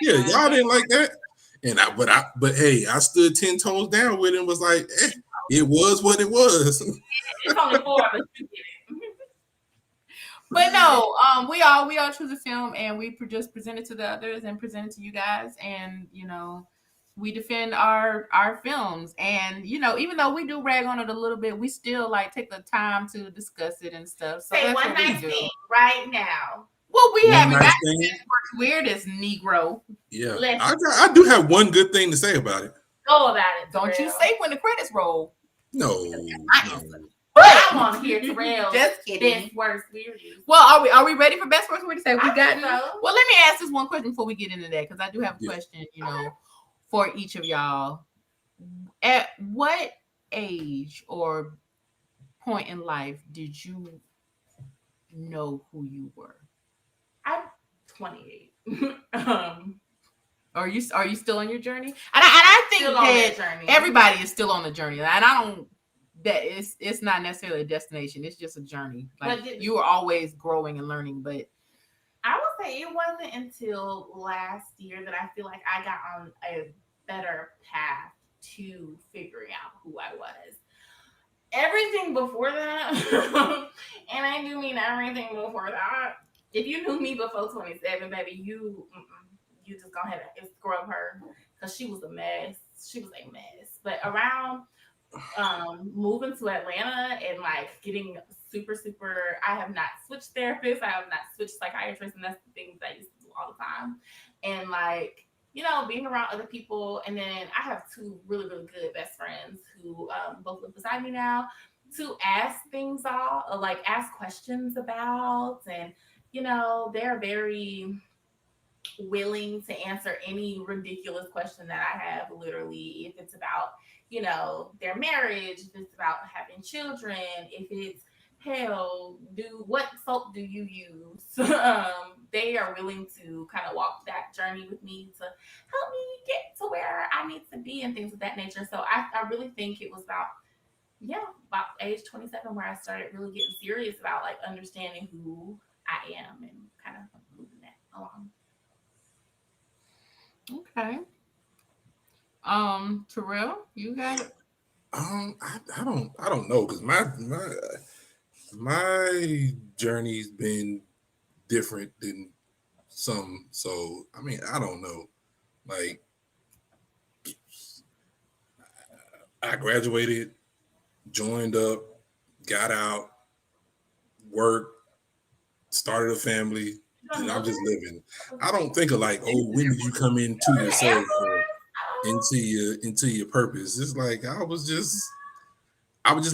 Yeah, y'all didn't like that. And but hey, I stood 10 toes down with it and was like, it was what it was. It's only 4 of us. But no, we all choose a film and we just present it to the others and present it to you guys, and we defend our films, and even though we do rag on it a little bit, we still like take the time to discuss it and stuff. So say that's one what we nice do thing right now. Well, we haven't nice got thing. weird as Negro. Yeah, I do have one good thing to say about it. Go about it. Don't you say when the credits roll. No. But I want to hear Terrell. Just kidding. Best worst weirdest. Well, are we ready for best worst weirdest? Have we gotten? So. Well, let me ask this one question before we get into that, because I do have a question. For each of y'all, at what age or point in life did you know who you were? I'm 28. Are you still on your journey? And I think that everybody is still on the journey, and I don't. That it's not necessarily a destination; it's just a journey. Like you are always growing and learning. But I would say it wasn't until last year that I feel like I got on a better path to figuring out who I was. Everything before that, and I do mean everything before that. If you knew me before 27, baby, you just go ahead and scrub her, because she was a mess. She was a mess. But around moving to Atlanta and like getting super, I have not switched therapists. I have not switched psychiatrists, and that's the things I used to do all the time. And like, being around other people. And then I have 2 really, really good best friends who both live beside me now, to ask things ask questions about. And, they're very willing to answer any ridiculous question that I have, literally, if it's about, their marriage, if it's about having children, if it's, hell, what soap do you use? They are willing to kind of walk that journey with me to help me get to where I need to be and things of that nature. So I really think it was about age 27 where I started really getting serious about like understanding who I am and kind of moving that along. Okay. Terrell, you got it. I don't know, because my journey's been different than some. So I mean, I don't know. Like, I graduated, joined up, got out, worked, started a family, and I'm just living. I don't think of like, oh, when did you come into yourself or into your purpose? It's like I was just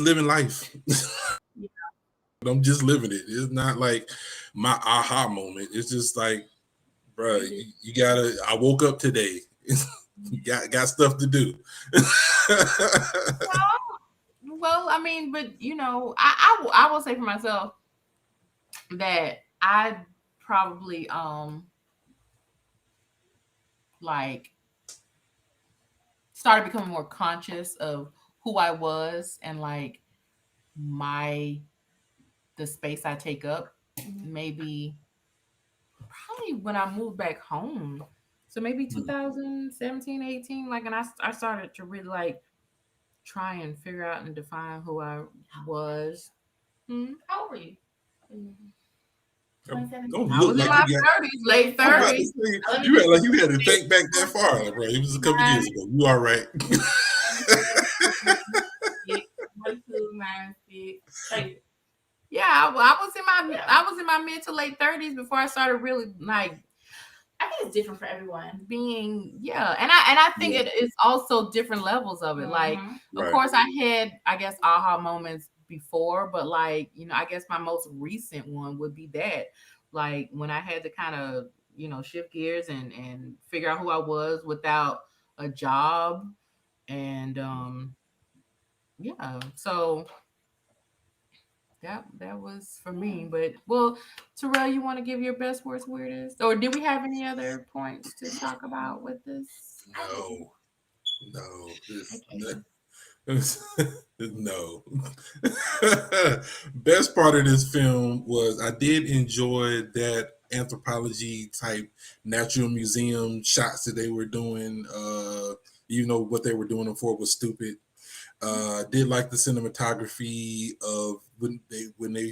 living life. But I'm just living it. It's not like my aha moment. It's just like, bro, you gotta. I woke up today. got stuff to do. Well, I mean, but I will say for myself that I probably like started becoming more conscious of who I was and like the space I take up. Maybe probably when I moved back home. So maybe 2017, 18, like, and I started to really like try and figure out and define who I was. How old were you? Don't I look was in like my you 30s, late got. 30s. You act like you had to think back that far, like, bro. It was a couple years ago. You all right? 96. Yeah, I was in my mid to late 30s before I started really like. I think it's different for everyone. Being and I think it is also different levels of it. Like, of course, I had aha moments before, but like I guess my most recent one would be that, like when I had to kind of shift gears and figure out who I was without a job, and so that was for me. But well, Terrell, you want to give your best, worst, weirdest, or did we have any other points to talk about with this? No. Best part of this film was I did enjoy that anthropology type natural museum shots that they were doing. What they were doing them for was stupid. Did like the cinematography of when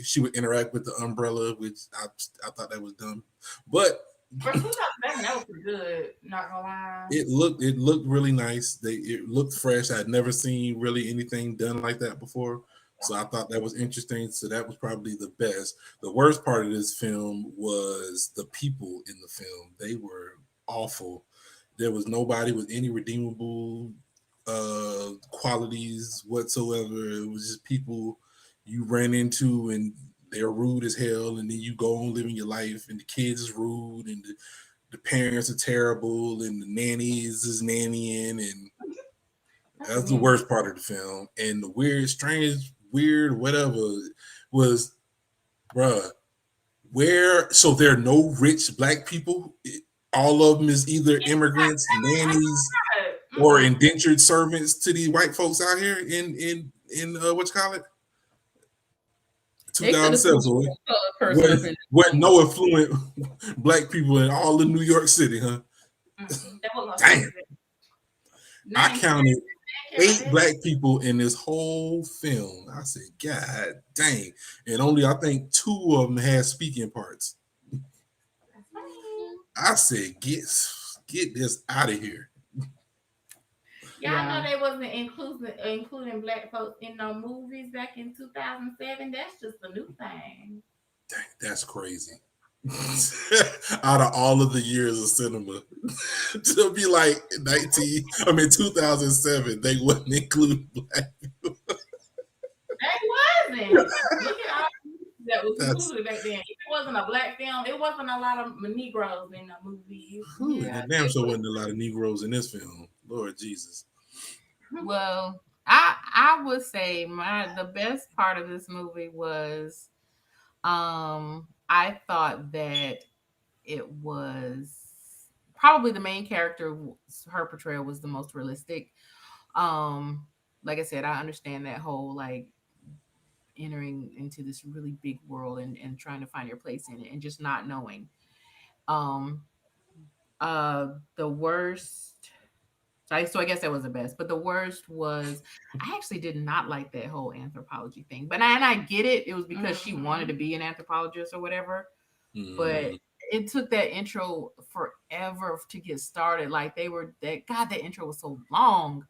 she would interact with the umbrella, which I thought that was dumb, but for 2007 that was pretty good. Not gonna lie, it looked really nice. It looked fresh. I'd never seen really anything done like that before, so I thought that was interesting. So that was probably the best. The worst part of this film was the people in the film. They were awful. There was nobody with any redeemable qualities whatsoever. It was just people you ran into and they're rude as hell, and then you go on living your life, and the kids is rude, and the parents are terrible, and the nannies is nannying, and that's the worst part of the film. And the weird, whatever was, bruh, so there are no rich black people. All of them is either immigrants, nannies, or indentured servants to these white folks out here in what you call it? 2007. So what no affluent black people in all of New York City, huh? Damn. I counted 8 black people in this whole film. I said, God dang. And only I think 2 of them had speaking parts. I said, get this out of here. Y'all know they wasn't including black folks in no movies back in 2007. That's just a new thing. Dang, that's crazy. Out of all of the years of cinema, to be like 2007, they wouldn't include black people. They wasn't. Look at all that was included back then. If it wasn't a black film, it wasn't a lot of Negroes in the movies. Damn sure wasn't a lot of Negroes in this film. Lord Jesus. Well, I would say the best part of this movie was I thought that it was probably the main character, her portrayal was the most realistic. Like I said, I understand that whole like entering into this really big world and trying to find your place in it and just not knowing. The worst, so I guess that was the best, but the worst was I actually did not like that whole anthropology thing. But I get it. It was because she wanted to be an anthropologist or whatever. But it took that intro forever to get started. Like that intro was so long.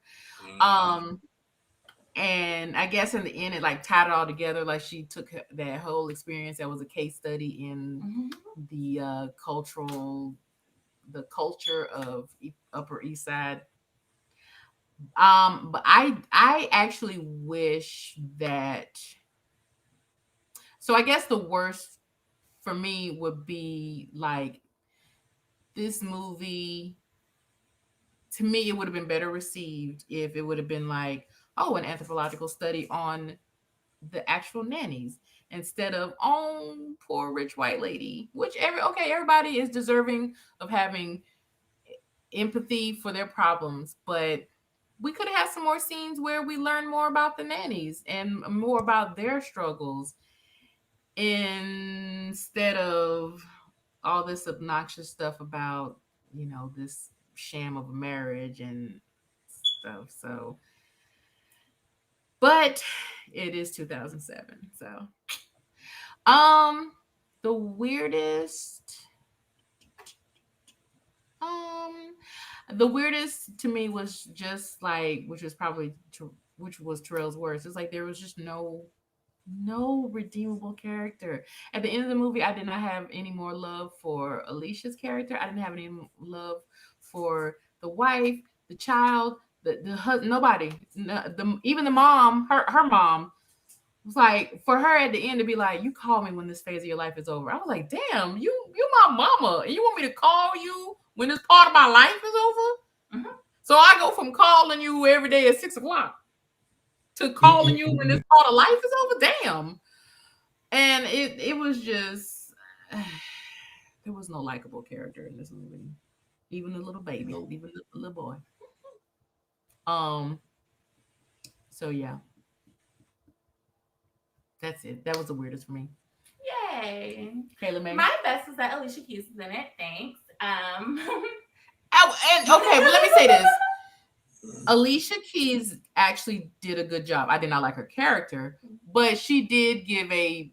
And I guess in the end, it like tied it all together. Like she took that whole experience that was a case study in the the culture of Upper East Side. But I actually wish that. So I guess the worst for me would be like this movie. To me, it would have been better received if it would have been like, oh, an anthropological study on the actual nannies instead of poor rich white lady, which everybody is deserving of having empathy for their problems, but we could have had some more scenes where we learn more about the nannies and more about their struggles instead of all this obnoxious stuff about, this sham of a marriage and stuff. So, but it is 2007. So, the weirdest, the weirdest to me was just like, which was Terrell's worst. It's like there was just no redeemable character. At the end of the movie, I did not have any more love for Alicia's character. I didn't have any love for the wife, the child, the husband. Nobody. Even the mom. Her mom was like, for her at the end to be like, "You call me when this phase of your life is over." I was like, "Damn, you my mama, and you want me to call you when this part of my life is over?" Mm-hmm. So I go from calling you every day at 6:00 to calling you when this part of life is over. Damn. And it was just there was no likable character in this movie. Even the little baby, even the little boy. So yeah. That's it. That was the weirdest for me. Yay. Kayla May. My best was that Alicia Keys was in it. Thanks. Okay, but let me say this. Alicia Keys actually did a good job. I did not like her character, but she did give a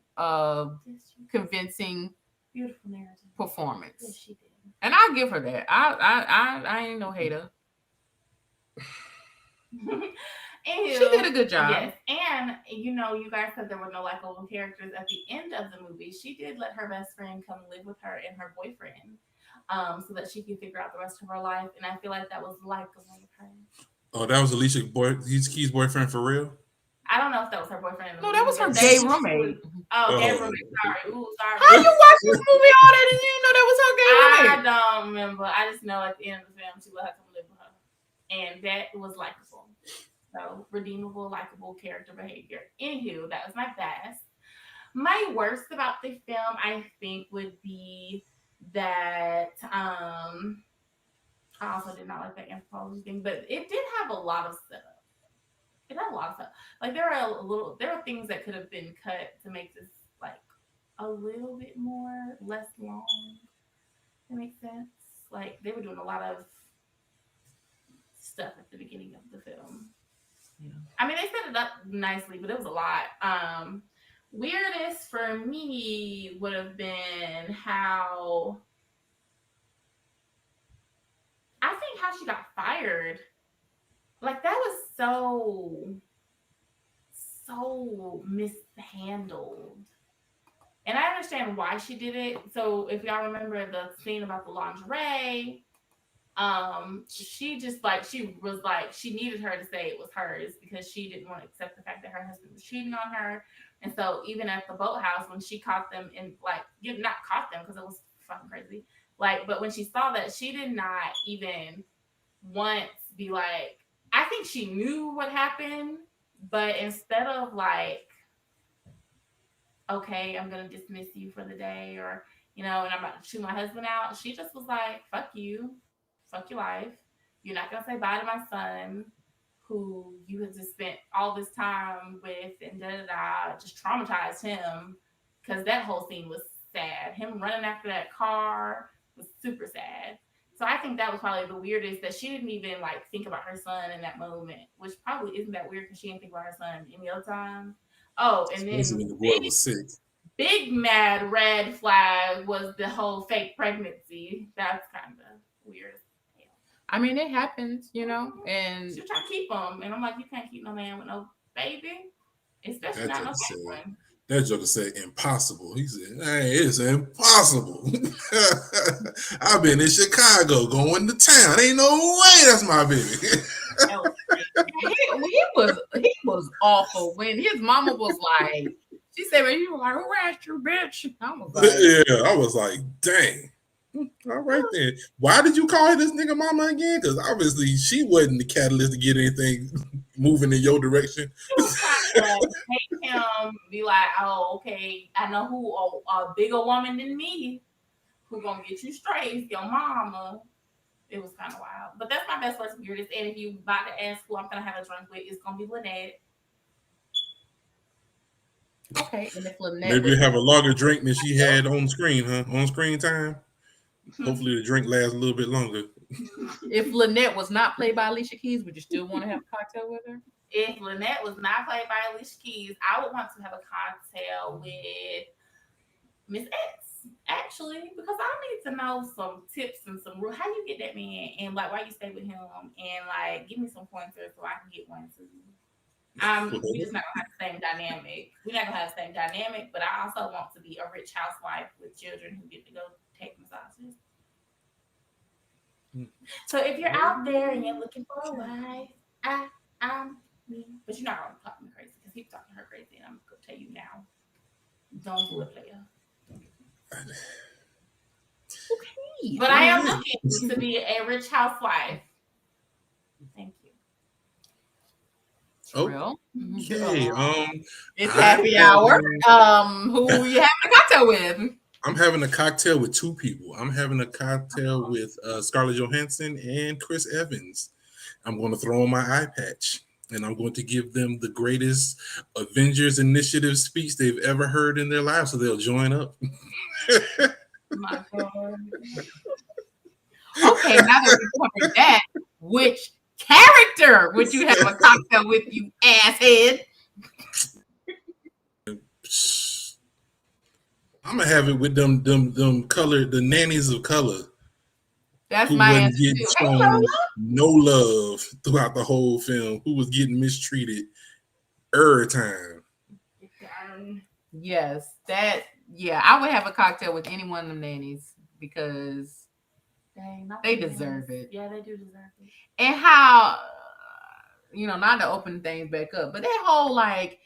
convincing, beautiful narrative performance. Yes, she did. And I'll give her that. I ain't no hater. She did a good job. Yes, and you guys said there were no likable characters at the end of the movie. She did let her best friend come live with her and her boyfriend, so that she could figure out the rest of her life. And I feel like that was likable of her. Oh, that was Alicia Keys' boyfriend for real? I don't know if that was her boyfriend. No, that was her gay roommate. Gay roommate. Sorry. Ooh, sorry. How you watch this movie all that and you didn't know that was her gay roommate? I don't remember. I just know at the end of the film she let her come live with her, and that was likable. So redeemable, likable character behavior. Anywho, that was my best. My worst about the film, I think, would be that I also did not like that anthropology thing, but it did have a lot of setup. It had a lot of stuff. Like there were things that could have been cut to make this like a little bit less long. That makes sense. Like they were doing a lot of stuff at the beginning of the film. Yeah. I mean, they set it up nicely, but it was a lot. Weirdest for me would have been how she got fired. Like that was so mishandled. And I understand why she did it. So if y'all remember the scene about the lingerie, she needed her to say it was hers because she didn't want to accept the fact that her husband was cheating on her. And so even at the boathouse, when she caught them not caught them because it was fucking crazy. But when she saw that, she did not even once be like, I think she knew what happened, but instead of like, okay, I'm gonna dismiss you for the day, or and I'm about to chew my husband out, she just was like, fuck you, fuck your life. You're not gonna say bye to my son, who you have just spent all this time with, and just traumatized him, because that whole scene was sad. Him running after that car was super sad. So I think that was probably the weirdest, that she didn't even like think about her son in that moment, which probably isn't that weird because she didn't think about her son any other time. Oh, and then when the boy was sick. Big mad red flag was the whole fake pregnancy. That's kind of weird. I mean, it happens, and she was trying to keep him, and I'm like, you can't keep no man with no baby. Especially not no fake one. That joker said impossible. He said, hey, it's impossible. I've been in Chicago going to town. Ain't no way that's my baby. That was crazy. He was awful when his mama was like, she said, when you were like, who asked you, bitch? I was like, yeah, I was like, dang. All right then. Why did you call her this nigga mama again? Because obviously she wasn't the catalyst to get anything moving in your direction. She was trying to make him be like, oh, okay, I know who a bigger woman than me who gonna get you straight. It's your mama. It was kind of wild. But that's my best person weirdest. And if you about to ask who I'm gonna have a drink with, it's gonna be Lynette. okay, and if Lynette Maybe have a longer drink than she had on screen, huh? On screen time. Hopefully the drink lasts a little bit longer. If Lynette was not played by Alicia Keys, would you still want to have a cocktail with her? If Lynette was not played by Alicia Keys, I would want to have a cocktail with Miss X, actually, because I need to know some tips and some rules. How you get that man, and like why you stay with him, and like give me some pointers so I can get one too. We just not gonna have the same dynamic. We're not gonna have the same dynamic, but I also want to be a rich housewife with children who get to go take massages. So if you're out there and you're looking for a wife, I'm me. But you're not gonna talk me crazy because he's talking her crazy, and I'm gonna tell you now. Don't do it, player. Okay. But I am looking to be a rich housewife. Thank you. Trill. Okay. It's happy hour. Who you having a cocktail with? I'm having a cocktail with two people. I'm having a cocktail with Scarlett Johansson and Chris Evans. I'm going to throw on my eye patch, and I'm going to give them the greatest Avengers Initiative speech they've ever heard in their lives, so they'll join up. My God. Okay, now that we covered that, which character would you have a cocktail with, you asshead? I'm gonna have it with them color, the nannies of color. That's who my wasn't answer getting too. shown no love throughout the whole film. Who was getting mistreated every time. Yes, I would have a cocktail with any one of them nannies because they deserve it. Yeah, they do deserve it. And how, not to open things back up, but that whole like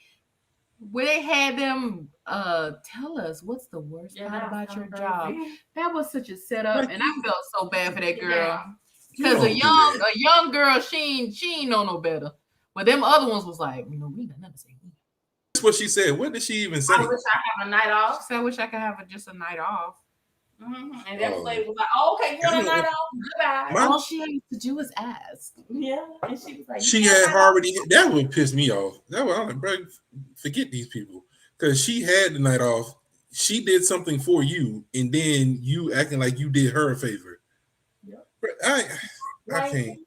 where they had them tell us what's the worst part about your job. That was such a setup, and I felt so bad for that girl because a young girl, she ain't know no better. But them other ones was like, we ain't got nothing to say. That's what she said. What did she even say? I wish I had a night off. She said, I wish I could have just a night off. Mm-hmm. And that lady was like, oh, okay, you want a night off? Goodbye. All she had to do was ask. Yeah. And she was like, she had already, that would piss me off. That was, I'm like, bro, forget these people. Because she had the night off. She did something for you, and then you acting like you did her a favor. Yep. I can't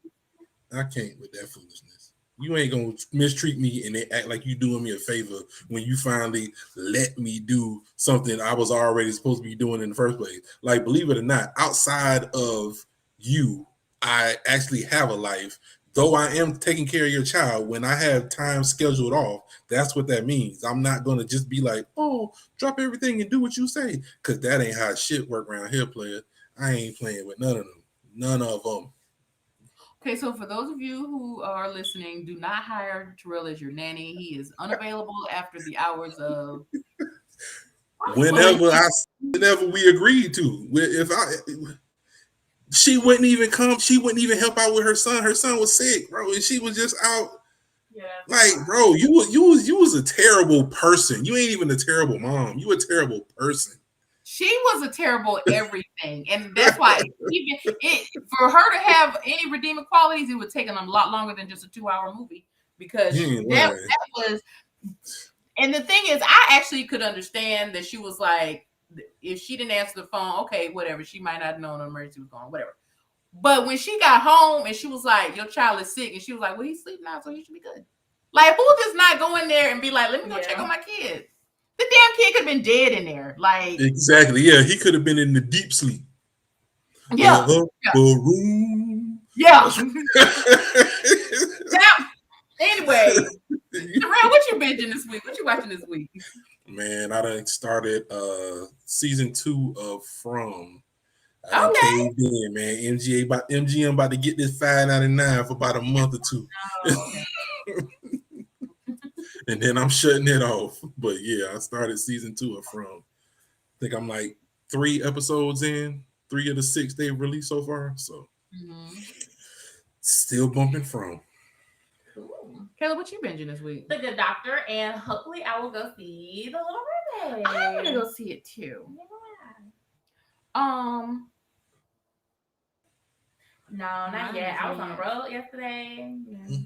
with that foolishness. You ain't gonna mistreat me and then act like you doing me a favor when you finally let me do something I was already supposed to be doing in the first place. Like, believe it or not, outside of you, I actually have a life. Though I am taking care of your child, when I have time scheduled off, that's what that means. I'm not gonna just be like, oh, drop everything and do what you say, because that ain't how shit work around here, player. I ain't playing with none of them. None of them. Okay, so for those of you who are listening, do not hire Terrell as your nanny. He is unavailable after the hours of whenever we agreed to. She wouldn't even come. She wouldn't even help out with her son. Her son was sick, bro, and she was just out. Yeah. Like, bro, you was a terrible person. You ain't even a terrible mom. You a terrible person. She was a terrible everything, and that's why for her to have any redeeming qualities, it would take them a lot longer than just a 2-hour movie because that was. And the thing is, I actually could understand that she was like, if she didn't answer the phone, okay, whatever. She might not have known an emergency was going, whatever. But when she got home and she was like, your child is sick, and she was like, well, he's sleeping now, so he should be good. Like, who does not go in there and be like, let me go check on my kid? The damn kid could have been dead in there. Like, exactly. Yeah, he could have been in the deep sleep. Yeah. Room. Yeah. Anyway, Terrell, what you binging this week? What you watching this week? Man, I done started season 2 of From. I done Okay. caved in, man. MGM about to get this $5.99 for about a month or two. And then I'm shutting it off. But yeah, I started season 2 of From. I think I'm like 3 episodes in, 3 of the 6 they've released so far. So still bumping From. Ooh. Kayla, what you binging this week? The Good Doctor, and hopefully I will go see The Little Mermaid. I'm gonna go see it too. No, not yet. I was on the road yesterday.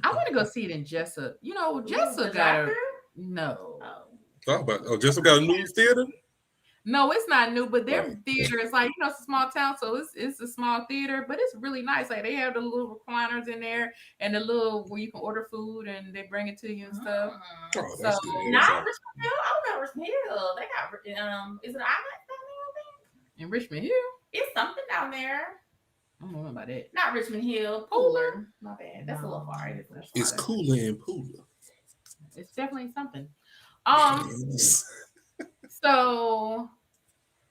I want to go see it in Jessa. You know, Jessa got a no. Jessica got a new theater? No, it's not new, but their theater is like, you know, it's a small town, so it's a small theater, but it's really nice. Like they have the little recliners in there and the little where you can order food and they bring it to you and stuff. Oh, that's good. Not Richmond Hill. I don't know Richmond Hill. They got is it IMAX down there? I think in Richmond Hill. It's something down there. I don't know about that. Not Richmond Hill. Pooler. My bad. That's a little far. It's cooler in Pooler. It's definitely something. So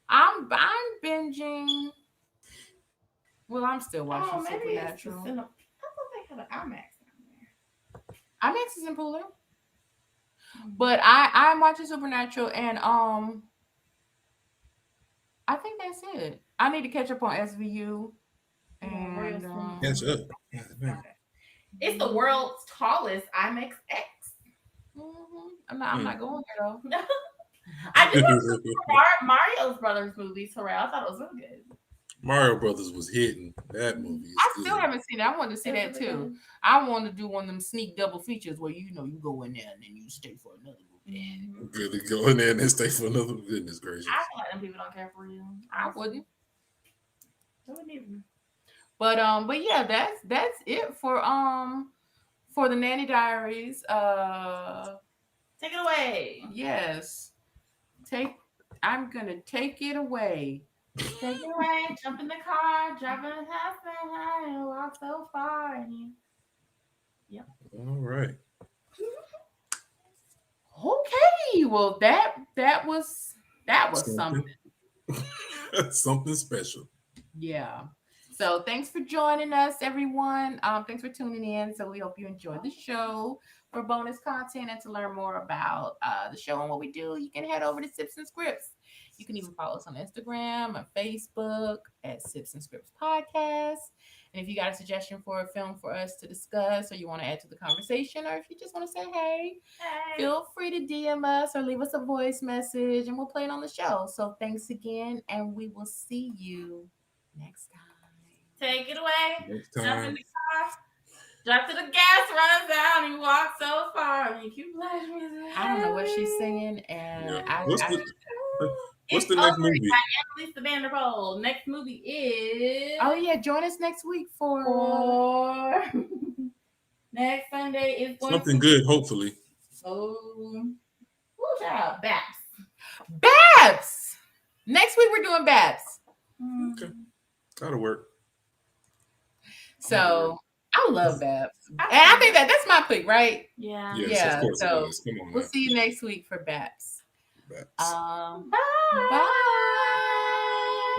I'm binging. Well, I'm still watching Supernatural. I thought they had an IMAX down there. IMAX is in Pooler. But I'm watching Supernatural and I think that's it. I need to catch up on SVU. And catch up. It's the world's tallest IMAX X. I'm not going there though. I did watch Mario's Brothers movie, Terrell. I thought it was really good. Mario Brothers was hitting. That movie. I still haven't seen it. I wanted to see that too. I want to do one of them sneak double features where you go in there and then you stay for another movie. Really go in there and then stay for another. Goodness gracious. I feel like them people don't care for you. I wouldn't. I wouldn't even. But yeah, that's it for the Nanny Diaries. Take it away. Yes. I'm gonna take it away. Take it away. Jump in the car. Drive in the house and walk so far. Yep. All right. Okay. Well, that was something. Something special. Yeah. So thanks for joining us, everyone. Thanks for tuning in. So we hope you enjoyed the show. For bonus content and to learn more about the show and what we do, you can head over to Sips and Scripts. You can even follow us on Instagram and Facebook at Sips and Scripts Podcast. And if you got a suggestion for a film for us to discuss, or you want to add to the conversation, or if you just want to say hey, feel free to DM us or leave us a voice message and we'll play it on the show. So thanks again, and we will see you next time. Take it away. Next time. Jump in the car. Drop to the gas, run down, and you walk so far. And you keep laughing. I don't know what she's singing, and What's the next movie? Lisa Vanderpool. Next movie is. Oh yeah, join us next week for next Sunday is going something good, hopefully. Oh, who's out? Babs. Babs. Next week we're doing Babs. Okay, that'll work. So I love Babs, and I think that's my pick, right? Yeah. Yes, yeah. Of course So it is. Come on, we'll see you next week for Babs. Babs. Bye. Bye.